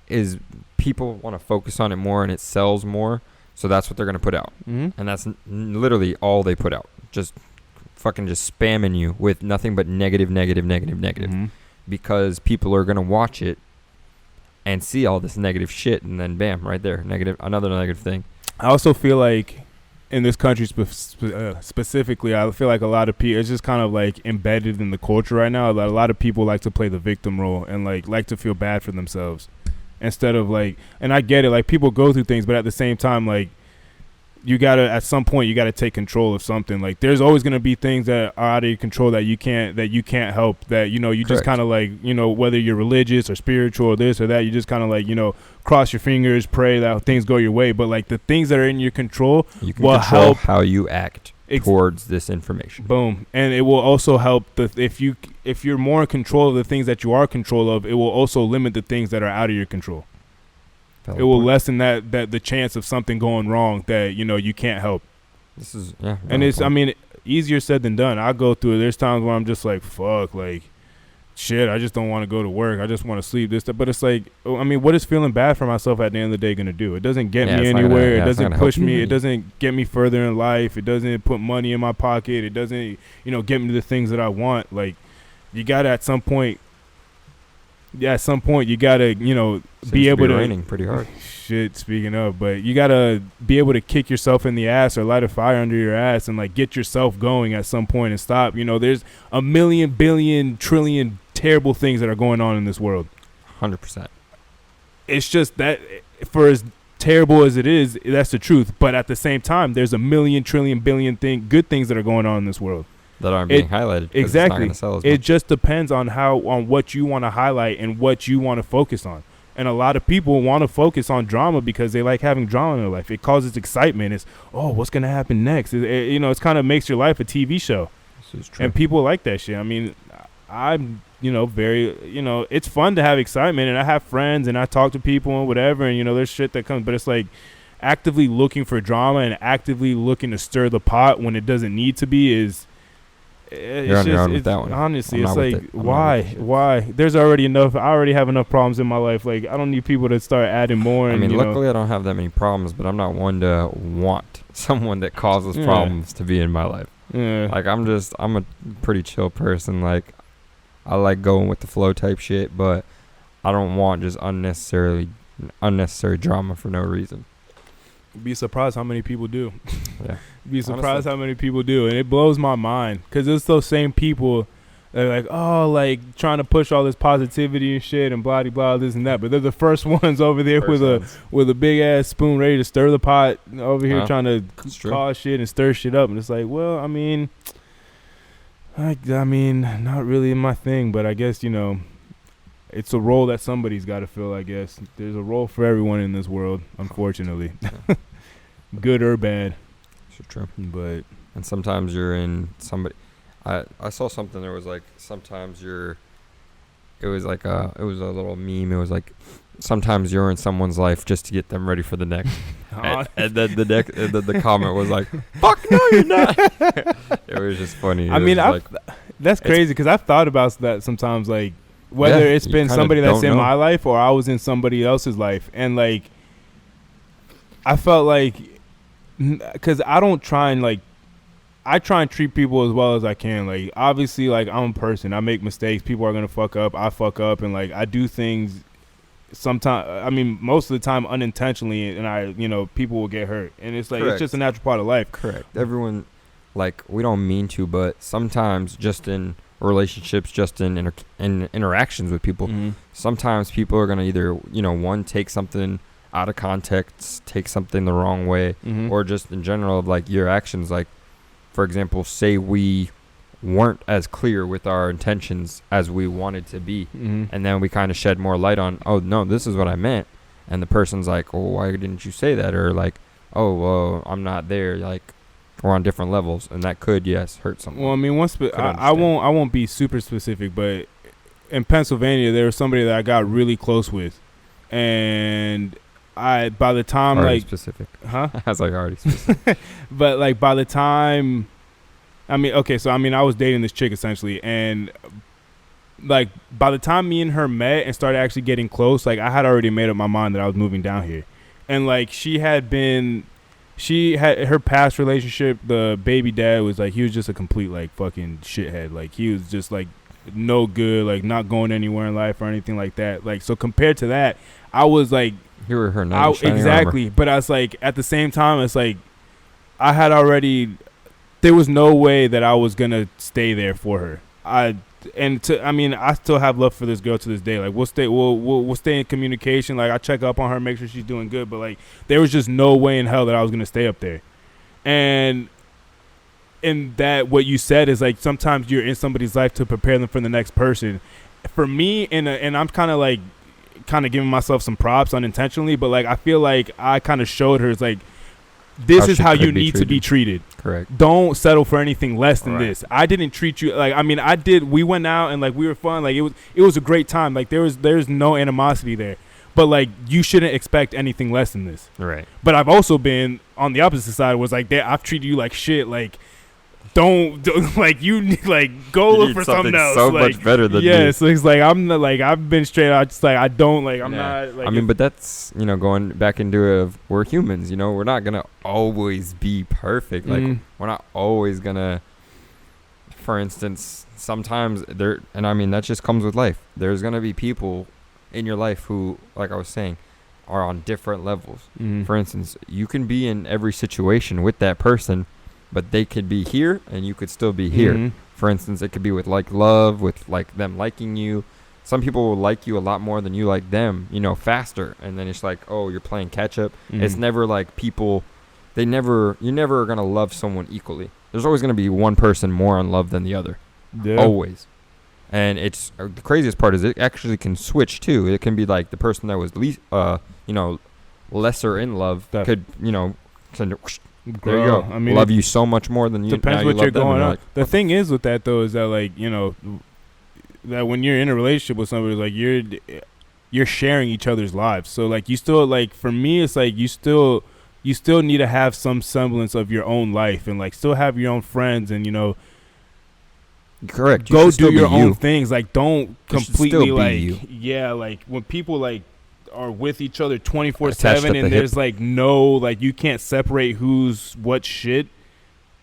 is people want to focus on it more and it sells more, so that's what they're gonna put out, and that's literally all they put out. Just spamming you with nothing but negative, because people are going to watch it and see all this negative shit, and then bam, right there, another negative thing. I also feel like in this country specifically, I feel like a lot of people, it's just kind of like embedded in the culture right now. A lot of people like to play the victim role and like to feel bad for themselves instead of like, and I get it, like people go through things, but at the same time, like, you gotta, at some point, you gotta take control of something. Like, there's always gonna be things that are out of your control that you can't help. That, you know, you just kind of like, you know, whether you're religious or spiritual or this or that, you just kind of like, you know, cross your fingers, pray that things go your way. But like the things that are in your control You can will control help how you act towards this information. Boom. And it will also help if you're more in control of the things that you are in control of, it will also limit the things that are out of your control. It will lessen that the chance of something going wrong that, you know, you can't help. This is and it's point. I mean, easier said than done. I go through it. There's times where I'm just like, fuck, like, shit, I just don't want to go to work. I just want to sleep. This stuff. But it's like, I mean, what is feeling bad for myself at the end of the day going to do? It doesn't get me anywhere. It doesn't push me. It doesn't get me further in life. It doesn't put money in my pocket. It doesn't, you know, get me to the things that I want. Like, you got to at some point, you got to, you know, be able to. Raining pretty hard. Shit, speaking of, but you got to be able to kick yourself in the ass or light a fire under your ass and like get yourself going at some point and stop. You know, there's a million, billion, trillion terrible things that are going on in this world. 100%. It's just that for as terrible as it is, that's the truth. But at the same time, there's a million, trillion, billion good things that are going on in this world. That aren't being highlighted. Exactly. It's not gonna sell as it much. just depends on what you want to highlight and what you want to focus on. And a lot of people want to focus on drama because they like having drama in their life. It causes excitement. It's, oh, what's going to happen next? You know, it's kind of makes your life a TV show. This is true. And people like that shit. I mean, I'm, you know, very, you know, it's fun to have excitement. And I have friends and I talk to people and whatever. And, you know, there's shit that comes. But it's like actively looking for drama and actively looking to stir the pot when it doesn't need to be is... You're on your own with that one. Honestly, it's like, why? There's already enough. I already have enough problems in my life. Like, I don't need people to start adding more. I mean, luckily I don't have that many problems, but I'm not one to want someone that causes problems to be in my life. Yeah. Like, I'm a pretty chill person. Like, I like going with the flow type shit, but I don't want just unnecessary drama for no reason. Be surprised how many people do. Yeah. Be surprised how many people do. And it blows my mind because it's those same people that are like, oh, like trying to push all this positivity and shit and blah, blah, this and that. But they're the first ones over there with a big ass spoon ready to stir the pot over here trying to cause shit and stir shit up. And it's like, well, I mean, not really my thing, but I guess, you know, it's a role that somebody's got to fill, I guess. There's a role for everyone in this world, unfortunately. Good or bad. So true. But and sometimes you're in somebody. I saw something. There was like sometimes you're. It was like a little meme. It was like sometimes you're in someone's life just to get them ready for the next. and then the comment was like, "Fuck no, you're not." It was just funny. I mean, that's crazy because I've thought about that sometimes, like. Whether it's been somebody that's in my life or I was in somebody else's life. And, like, I felt like, because I try and treat people as well as I can. Like, obviously, like, I'm a person. I make mistakes. People are going to fuck up. I fuck up. And, like, I do things sometimes, I mean, most of the time unintentionally. And, you know, people will get hurt. And it's like, It's just a natural part of life. Correct. Everyone, like, we don't mean to, but sometimes just in relationships, just in interactions with people, sometimes people are going to either, you know, one, take something out of context, take something the wrong way, or just in general of like your actions. Like, for example, say we weren't as clear with our intentions as we wanted to be, and then we kind of shed more light on, oh no, this is what I meant, and the person's like, oh, why didn't you say that? Or like, oh, well, I'm not there, like, we're on different levels, and that could, hurt someone. Well, I mean, I won't be super specific, but in Pennsylvania, there was somebody that I got really close with, and by the time already like specific, huh? I was like already specific, but like by the time, I mean, okay, so I mean, I was dating this chick essentially, and like by the time me and her met and started actually getting close, like I had already made up my mind that I was moving down here, and like she had her past relationship, the baby dad was like, he was just a complete like fucking shithead. Like he was just like no good, like not going anywhere in life or anything like that. Like, so compared to that, I was like, you were her knight in shining exactly armor. But I was like, at the same time, it's like I had already, there was no way that I was gonna stay there for her. I still have love for this girl to this day. Like we'll stay in communication. Like I check up on her, make sure she's doing good. But like there was just no way in hell that I was gonna stay up there. And that what you said is like sometimes you're in somebody's life to prepare them for the next person. For me, and I'm kind of giving myself some props unintentionally, but like I feel like I kind of showed her, it's like, this is how you need to be treated. Correct. Don't settle for anything less than this. I didn't treat you like, I mean, I did. We went out and like we were fun. Like it was a great time. Like there's no animosity there. But like you shouldn't expect anything less than this. Right. But I've also been on the opposite side. Was like, I've treated you like shit. Like don't like you like go you look for something else. So like, much better than yeah. me. So it's like I'm not, like I've been straight out. Just like I don't like I'm not. Like, I mean, but that's going back into we're humans. We're not gonna always be perfect. Like we're not always gonna. For instance, sometimes and I mean that just comes with life. There's gonna be people in your life who, like I was saying, are on different levels. For instance, you can be in every situation with that person, but they could be here and you could still be here. For instance, it could be with like love, with like them liking you. Some people will like you a lot more than you like them, faster. And then it's like, oh, you're playing catch up. It's never like people, you're never going to love someone equally. There's always going to be one person more in love than the other. Yeah. Always. And it's the craziest part is it actually can switch too. It can be like the person that was least, lesser in love could, send it, there you go. I mean, love you so much more than you. Depends what you're going on. Like, the thing is with that though is that like that when you're in a relationship with somebody, like you're sharing each other's lives. So like you still like for me, it's like you still need to have some semblance of your own life and like still have your own friends and correct. Go do your own things. Like don't completely like like when people like are with each other 24/7 and there's like no like you can't separate who's what shit.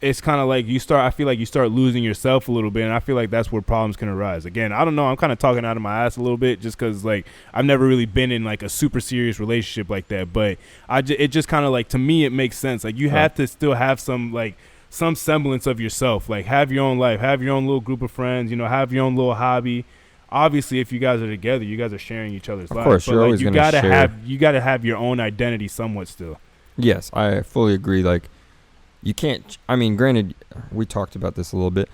It's kind of like I feel like you start losing yourself a little bit, and I feel like that's where problems can arise. Again, I don't know, I'm kind of talking out of my ass a little bit just because like I've never really been in like a super serious relationship like that, but it just kind of like to me it makes sense. Like you have to still have some semblance of yourself, like have your own life, have your own little group of friends, have your own little hobby. Obviously, if you guys are together, you guys are sharing each other's lives. Of course, you're always going to share. You got to have your own identity somewhat still. Yes, I fully agree. Like, you can't. I mean, granted, we talked about this a little bit.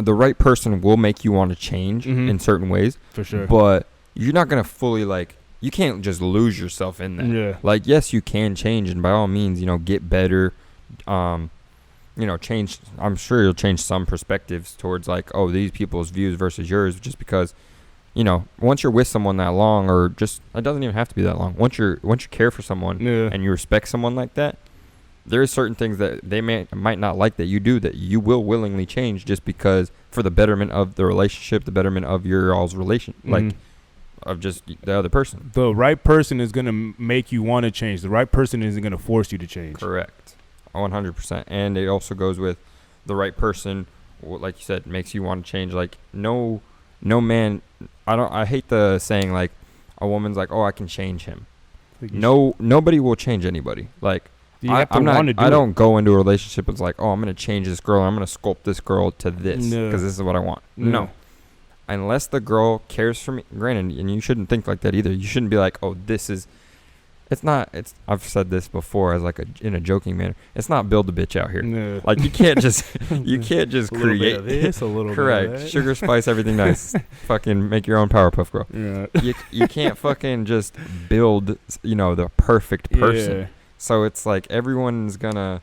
The right person will make you want to change in certain ways. For sure. But you're not going to fully, like, you can't just lose yourself in that. Yeah. Like, yes, you can change, and by all means, get better. Change. I'm sure you'll change some perspectives towards like, oh, these people's views versus yours, just because, once you're with someone that long, or just it doesn't even have to be that long. Once you care for someone and you respect someone like that, there are certain things that they might not like that you do that you will willingly change just because for the betterment of the relationship, the betterment of your all's relation, like of just the other person. The right person is gonna make you want to change. The right person isn't gonna force you to change. Correct. 100%. And it also goes with the right person, like you said, makes you want to change. Like no man, I hate the saying like a woman's like, oh, I can change him. Nobody will change anybody. Like I don't go into a relationship and it's like, oh, I'm going to change this girl. I'm going to sculpt this girl to this because this is what I want. No. Unless the girl cares for me, granted, and you shouldn't think like that either. You shouldn't be like, oh, this is. I've said this before as like in a joking manner. It's not build a bitch out here. No. Like you can't just create a little correct bit of that. Sugar spice everything nice. Fucking make your own Powerpuff Girl. Yeah. You can't fucking just build the perfect person. Yeah. So it's like everyone's gonna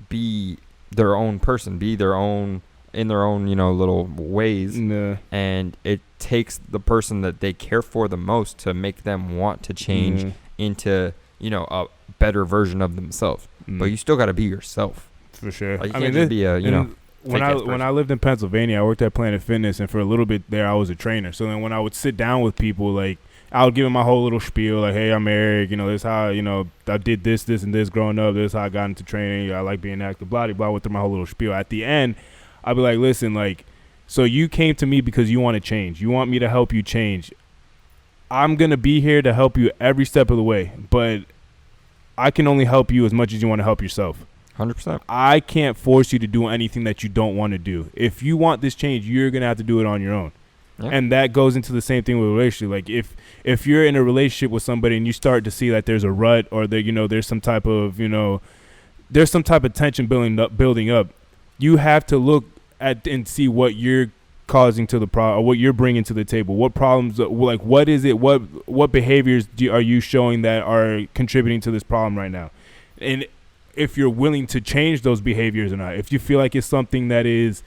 be their own person, be their own in their own little ways. No. And it takes the person that they care for the most to make them want to change into a better version of themselves, but you still got to be yourself for sure. Like, you can't just be a when I lived in Pennsylvania, I worked at Planet Fitness, and for a little bit there, I was a trainer. So then when I would sit down with people, like I would give them my whole little spiel, like, hey, I'm Eric. This is how I did this, and this growing up. This is how I got into training. I like being active. Blah blah blah. Went through my whole little spiel. At the end, I'd be like, listen, like, so you came to me because you want to change. You want me to help you change. I'm going to be here to help you every step of the way, but I can only help you as much as you want to help yourself. 100%. I can't force you to do anything that you don't want to do. If you want this change, you're going to have to do it on your own. Yeah. And that goes into the same thing with a relationship. Like if you're in a relationship with somebody and you start to see that there's a rut or that, there's some type of, there's some type of tension building up. You have to look at and see what you're causing to the problem, or what you're bringing to the table. What problems, like what is it? What behaviors are you showing that are contributing to this problem right now? And if you're willing to change those behaviors or not. If you feel like it's something that is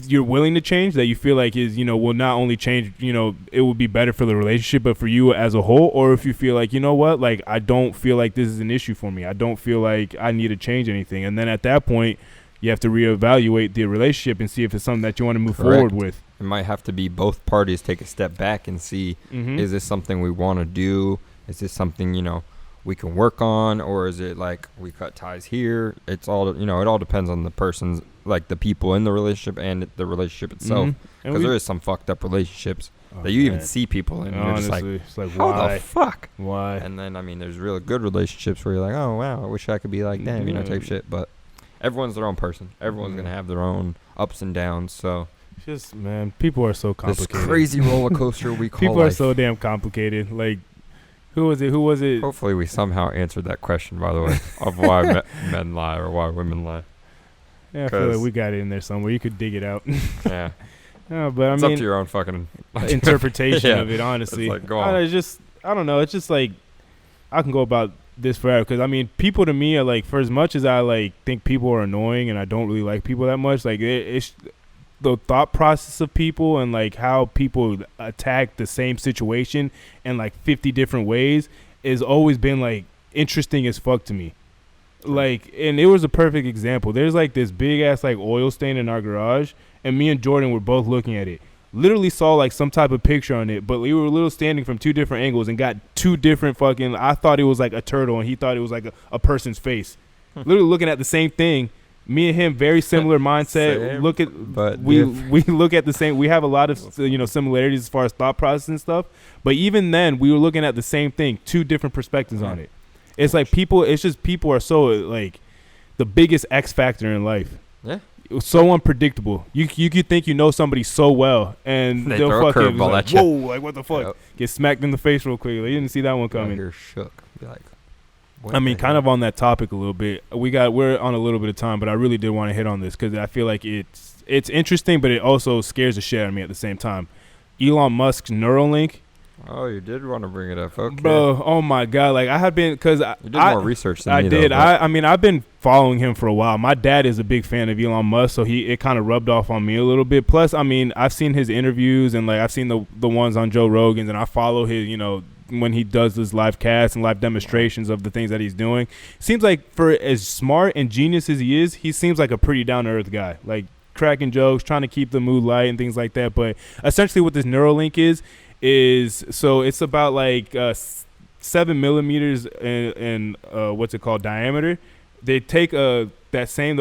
you're willing to change, that you feel like is, will not only change, it will be better for the relationship, but for you as a whole. Or if you feel like, what, like, I don't feel like this is an issue for me. I don't feel like I need to change anything. And then at that point, you have to reevaluate the relationship and see if it's something that you want to move forward with. It might have to be both parties take a step back and see, is this something we want to do? Is this something, we can work on, or is it like we cut ties here? It's all, it all depends on the person's, like the people in the relationship and the relationship itself. Because there is some fucked up relationships that you even see people in, and you're just like, it's like, how why? the fuck? Why? And then, there's really good relationships where you're like, oh, wow, I wish I could be like them, type shit. But everyone's their own person. Everyone's going to have their own ups and downs, so. Just, man, people are so complicated. This crazy roller coaster we call people life. Are so damn complicated. Like, Who was it? Hopefully we somehow answered that question, by the way, of why men lie or why women lie. Yeah, I feel like we got it in there somewhere. You could dig it out. Yeah. No, but it's up to your own fucking interpretation of it, honestly. It's like, go on. I don't know. It's just like, I can go about this forever. Because, people to me are like, for as much as I like think people are annoying and I don't really like people that much, like it's the thought process of people and like how people attack the same situation in like 50 different ways has always been like interesting as fuck to me. Like, and it was a perfect example. There's like this big ass like oil stain in our garage, and me and Jordan were both looking at it. Literally saw like some type of picture on it, but we were literally standing from two different angles and got two different fucking. I thought it was like a turtle, and he thought it was like a person's face. Literally looking at the same thing. Me and him, very similar mindset. Same, we look at the same. We have a lot of similarities as far as thought process and stuff. But even then, we were looking at the same thing, two different perspectives on it. It's like people. It's just people are so like the biggest X factor in life. Yeah, it was so unpredictable. You could think you know somebody so well, and they they'll throw a fucking curveball like, at you. whoa, like what the fuck? Yep. Get smacked in the face real quick. Like, you didn't see that one coming. You're shook. Be like, kind of on that topic a little bit. We're on a little bit of time, but I really did want to hit on this because I feel like it's interesting, but it also scares the shit out of me at the same time. Elon Musk's Neuralink. Oh, you did want to bring it up, okay? Bro, oh my god! Like I have been, because you did more research than me. I did. Though, I've been following him for a while. My dad is a big fan of Elon Musk, so it kind of rubbed off on me a little bit. Plus, I've seen his interviews and like I've seen the ones on Joe Rogan's, and I follow his, when he does his live casts and live demonstrations of the things that he's doing. Seems like for as smart and genius as he is, he seems like a pretty down to earth guy. Like cracking jokes, trying to keep the mood light and things like that. But essentially, what this Neuralink is so it's about like 7 millimeters in what's it called, diameter. They take they'll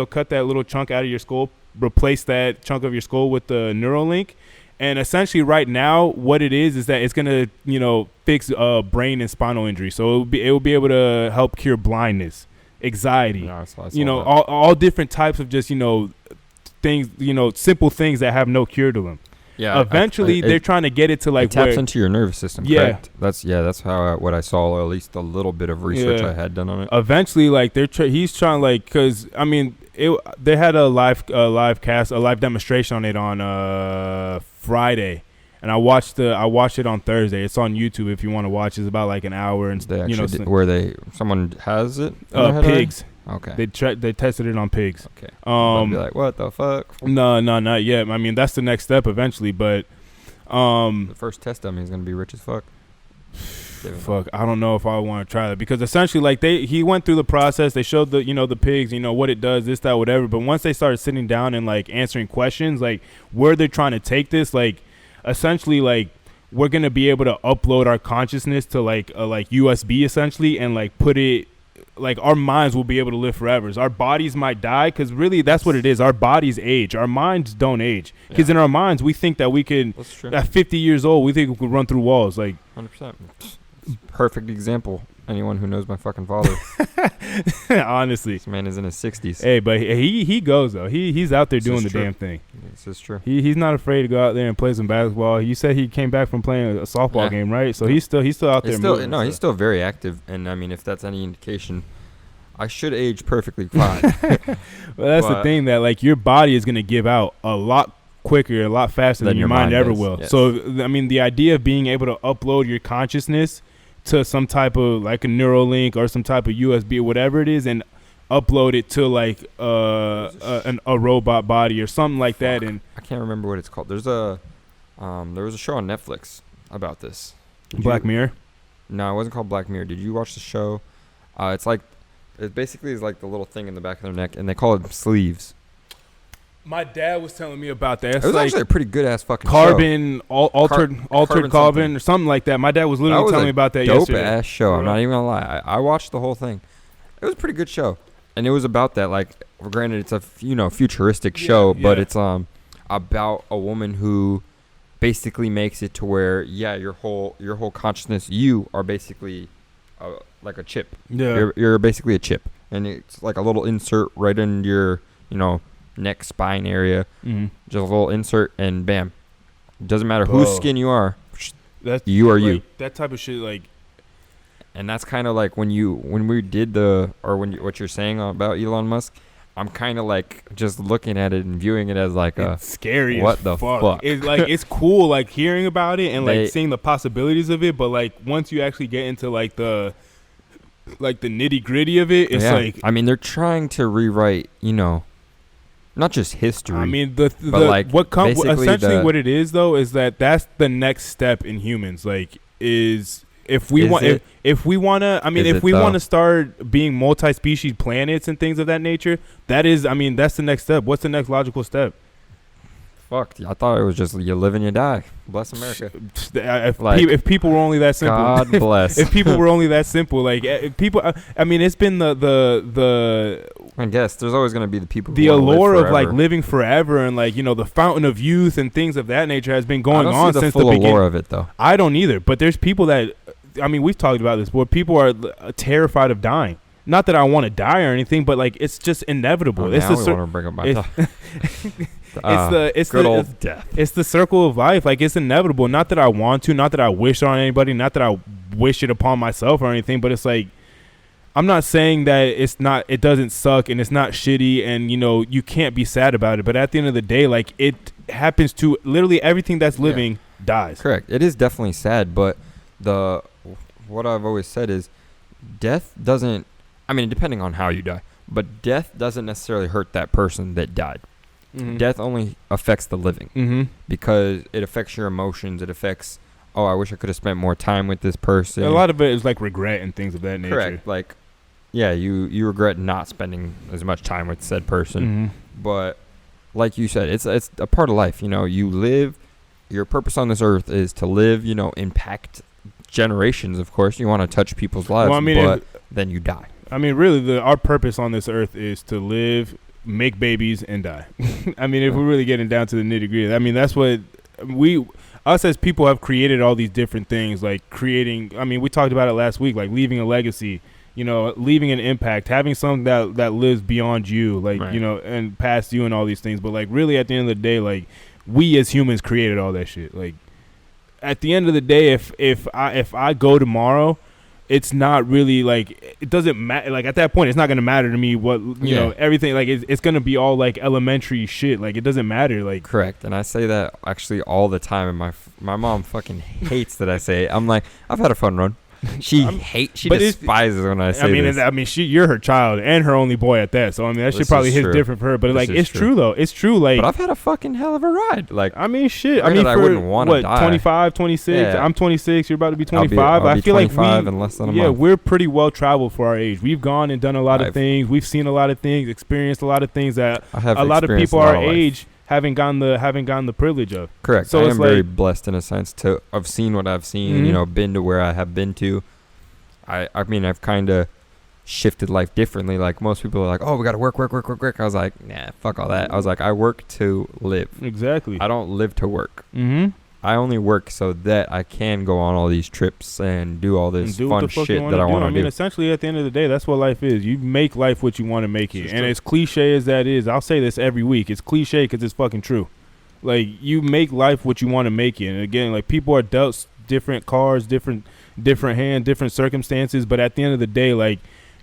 cut that little chunk out of your skull, replace that chunk of your skull with the Neuralink, and essentially right now what it is that it's gonna fix brain and spinal injury. So it will be able to help cure blindness, anxiety, all different types of just things, simple things that have no cure to them. Yeah, eventually they're trying to get it to like it taps into your nervous system. Yeah, correct? That's how what I saw, or at least a little bit of research I had done on it. Eventually, like he's trying, like, because they had a live demonstration on it on Friday, and I watched it on Thursday. It's on YouTube if you want to watch. It's about like an hour, and someone has it. Pigs. Okay. They tested it on pigs. Okay. Be like, what the fuck? No, not yet. That's the next step eventually, but the first test dummy is gonna be rich as fuck. Fuck, I don't know if I want to try that, because essentially, like, he went through the process. They showed the pigs, what it does, this, that, whatever. But once they started sitting down and like answering questions, like where they're trying to take this, like essentially, like we're gonna be able to upload our consciousness to like USB essentially, and like put it. Like our minds will be able to live forever. Our bodies might die, because really that's what it is. Our bodies age. Our minds don't age, because in our minds we think that we could, at 50 years old, we think we could run through walls. Like 100%. Perfect example. Anyone who knows my fucking father. Honestly, this man is in his 60s. Hey, but he goes though. He's out there doing the damn thing. This is true. He's not afraid to go out there and play some basketball. You said he came back from playing a softball game, right? So he's still out there. He's still very active. And if that's any indication, I should age perfectly fine. Well, that's the thing, that like your body is gonna give out a lot quicker, a lot faster than your mind ever will. Yes. So I mean, the idea of being able to upload your consciousness to some type of like a Neuralink or some type of USB or whatever it is, and upload it to like a robot body or something like that. And I can't remember what it's called. There was a show on Netflix about this. Black Mirror. No, it wasn't called Black Mirror. Did you watch the show? It basically is like the little thing in the back of their neck, and they call it sleeves. My dad was telling me about that. It's it was like actually a pretty good ass fucking carbon, show. altered carbon or something like that. My dad was literally telling me about that yesterday. Dope ass show. I'm not even gonna lie. I watched the whole thing. It was a pretty good show, and it was about that. Like, granted, it's a futuristic show, but it's about a woman who basically makes it to where your whole consciousness, you are basically like a chip. Yeah, you're basically a chip, and it's like a little insert right in your neck, spine area. Mm-hmm. Just a little insert, and bam, doesn't matter whose skin you are. You are you. That type of shit, like. And that's kind of like when we did what you're saying about Elon Musk. I'm kind of like just looking at it and viewing it as like it's scary. What as the fuck? It's like it's cool, like hearing about it and like seeing the possibilities of it. But like once you actually get into like the nitty gritty of it, it's like, I mean, they're trying to rewrite, not just history. I mean, like essentially what it is though is that's the next step in humans. Like if we want to start being multi-species planets and things of that nature, that's the next step. What's the next logical step? Fuck, I thought it was just you live and you die. Bless America. If people were only that simple. God bless. If people were only that simple, like people, I mean, it's been the I guess there's always going to be the people. The allure of like living forever and like the fountain of youth and things of that nature has been going on since the beginning. Allure of it though. I don't either, but there's people that, I mean, we've talked about this, but people are terrified of dying. Not that I want to die or anything, but like it's just inevitable. Now we want to bring up my it's old death. It's the circle of life. Like it's inevitable. Not that I want to, not that I wish on anybody, not that I wish it upon myself or anything, but it's like, I'm not saying that it doesn't suck and it's not shitty and you can't be sad about it, but at the end of the day, like it happens to literally everything that's living dies. Correct. It is definitely sad, but what I've always said is death doesn't, I mean, depending on how you die, but death doesn't necessarily hurt that person that died. Mm-hmm. Death only affects the living because it affects your emotions. It affects, I wish I could have spent more time with this person. A lot of it is like regret and things of that nature. Correct. Like, you regret not spending as much time with said person. But like you said, it's a part of life. You live, your purpose on this earth is to live, impact generations. Of course, you want to touch people's lives, but then you die. I mean, really, our purpose on this earth is to live, make babies, and die. I mean, if we're really getting down to the nitty gritty, I mean, that's what us as people have created all these different things, like creating, I mean, we talked about it last week, like leaving a legacy, leaving an impact, having something that lives beyond you, like, right. And past you and all these things. But like really at the end of the day, like we as humans created all that shit. Like at the end of the day, if I go tomorrow, it's not really like, it doesn't matter. Like at that point, it's not going to matter to me what, you know, everything, like it's going to be all like elementary shit. Like it doesn't matter. Like, correct. And I say that actually all the time. And my mom fucking hates that I say it. I'm like, I've had a fun run. She despises when I say this. I mean, you're her child and her only boy at that. So I mean, that shit probably hits different for her. But like, it's true though. It's true. Like, but I've had a fucking hell of a ride. Like, I mean, shit. I mean, I wouldn't want to die. 25, 26. Yeah. I'm 26. You're about to be 25. I'll be I feel 25 in less than a month. We're pretty well traveled for our age. We've gone and done a lot of things. We've seen a lot of things, experienced a lot of things that a lot of people our age haven't gotten the privilege of. Correct. So I am very blessed in a sense to have seen what I've seen. Mm-hmm. You know, been to where I have been to. I mean, I've kind of shifted life differently. Like most people are like, oh, we got to work. I was like, nah, fuck all that. I was like, I work to live. Exactly. I don't live to work. Mm-hmm. I only work so that I can go on all these trips and do all this fun shit that I want to do. I mean, essentially, at the end of the day, that's what life is. You make life what you want to make it. And as cliche as that is, I'll say this every week. It's cliche because it's fucking true. Like, you make life what you want to make it. And again, like, people are dealt different cards, different hand, different circumstances, but at the end of the day, like,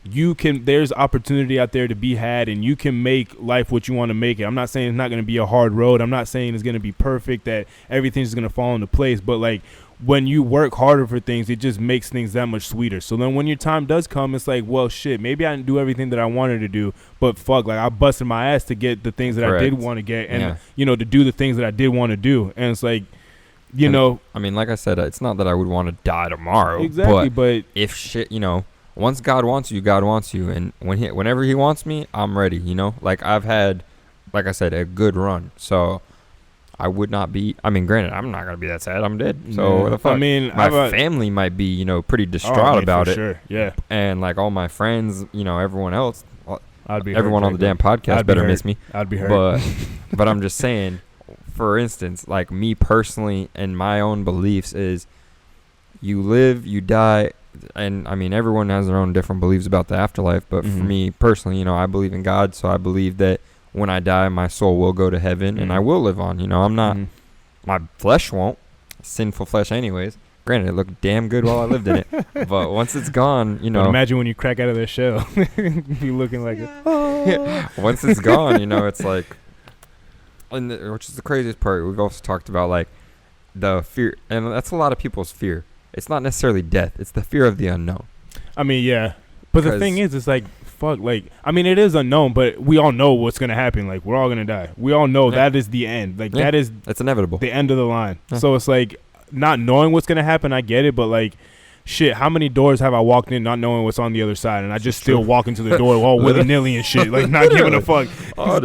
there's opportunity out there to be had, and you can make life what you want to make it. I'm not saying it's not going to be a hard road. I'm not saying it's going to be perfect, that everything's going to fall into place, but like when you work harder for things, it just makes things that much sweeter. So then when your time does come, it's like, well, shit, maybe I didn't do everything that I wanted to do, but fuck, like I busted my ass to get the things that I did want to get, and to do the things that I did want to do. And it's like, I mean, like I said, it's not that I would want to die tomorrow. Exactly, but if shit, once God wants you, God wants you, and whenever He wants me, I'm ready. Like I've had, like I said, a good run, so I would not be. I mean, granted, I'm not gonna be that sad. I'm dead. So what the fuck? I mean, my family might be, pretty distraught about it. Sure, yeah. And like all my friends, everyone else, everyone on the damn podcast better miss me. I'd be hurt. But I'm just saying, for instance, like me personally and my own beliefs is, you live, you die. And I mean, everyone has their own different beliefs about the afterlife, but for me personally, I believe in God, so I believe that when I die, my soul will go to heaven and I will live on. I'm not, my flesh won't, sinful flesh anyways. Granted, it looked damn good while I lived in it, but once it's gone, But imagine when you crack out of that shell, be looking like it. Once it's gone, it's like, which is the craziest part. We've also talked about like the fear, and that's a lot of people's fear. It's not necessarily death. It's the fear of the unknown. I mean, yeah. But the thing is, it's like, fuck, like, I mean, it is unknown, but we all know what's going to happen. Like, we're all going to die. We all know that is the end. Like, that is... It's inevitable. The end of the line. Yeah. So it's like, not knowing what's going to happen, I get it, but like, shit, how many doors have I walked in not knowing what's on the other side, and I just still walk into the door all willy-nilly and shit, like, not giving a fuck.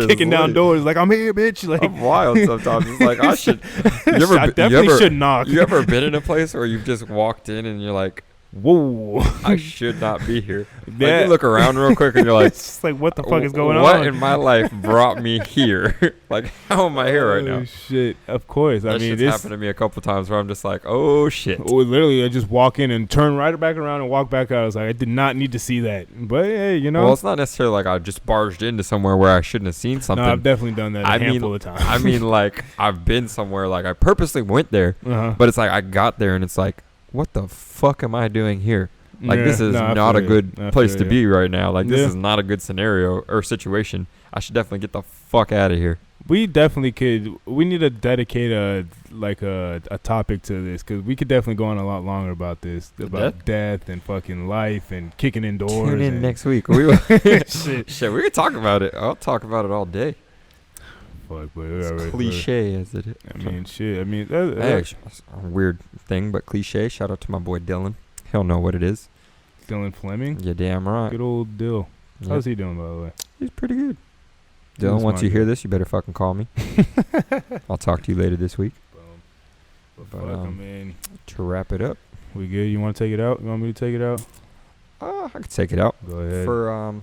Kicking down doors, like, I'm here, bitch. Like, I'm wild sometimes. It's like, I should... I definitely should knock. You ever been in a place where you've just walked in and you're like, whoa, I should not be here. Like, you look around real quick and you're like, it's like, what the fuck is going on? What in my life brought me here? Like, how am I here right now? Oh, shit. Of course. I mean, it's happened to me a couple times where I'm just like, oh, shit. Literally, I just walk in and turn right back around and walk back out. I was like, I did not need to see that. But, hey, Well, it's not necessarily like I just barged into somewhere where I shouldn't have seen something. No, I've definitely done that a handful of times. I mean, like, I've been somewhere, like, I purposely went there, but it's like I got there and it's like, what the fuck am I doing here? Like, this is not a good place to be right now. Like, this is not a good scenario or situation. I should definitely get the fuck out of here. We definitely could. We need to dedicate a topic to this, because we could definitely go on a lot longer about this, about death and fucking life and kicking indoors. Tune in next week. Shit, we could talk about it. I'll talk about it all day. Fuck, but it's cliche as it is. I mean, shit. I mean, that's a weird thing, but cliche. Shout out to my boy Dylan. He'll know what it is. Dylan Fleming? Yeah, damn right. Good old Dill. Yep. How's he doing, by the way? He's pretty good. Dylan, once you hear this, you better fucking call me. I'll talk to you later this week. But I mean, to wrap it up, we good? You want to take it out? You want me to take it out? I can take it out. Go ahead. For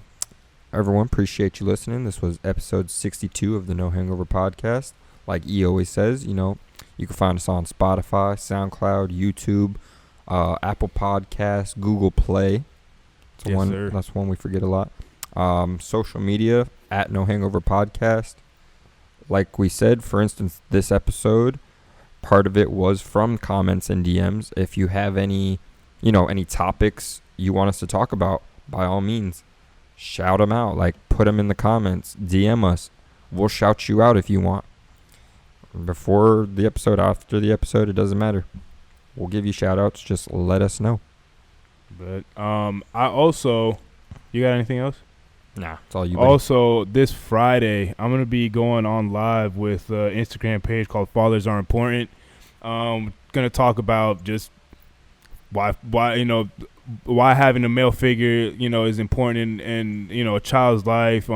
everyone, appreciate you listening. This was episode 62 of the No Hangover podcast. Like E always says, you can find us on Spotify, SoundCloud, YouTube, Apple Podcasts, Google Play. That's one we forget a lot. Social media at No Hangover Podcast. Like we said, for instance, this episode, part of it was from comments and DMs. If you have any topics you want us to talk about, by all means, shout them out. Like, put them in the comments, DM us. We'll shout you out if you want. Before the episode, after the episode, it doesn't matter. We'll give you shout outs. Just let us know. But I also, you got anything else? Nah, it's all you. Buddy. Also, this Friday, I'm going to be going on live with an Instagram page called Fathers Are Important. Going to talk about just why having a male figure, is important in a child's life,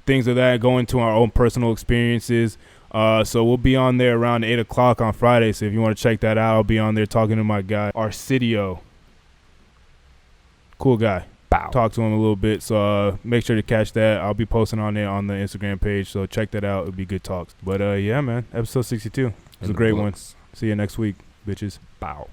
things of that, go into our own personal experiences. So we'll be on there around 8 o'clock on Friday. So if you want to check that out, I'll be on there talking to my guy, Arcidio. Cool guy. Bow. Talk to him a little bit. So make sure to catch that. I'll be posting on there on the Instagram page. So check that out. It'll be good talks. But yeah, man, episode 62. It was a great one. See you next week, bitches. Bow.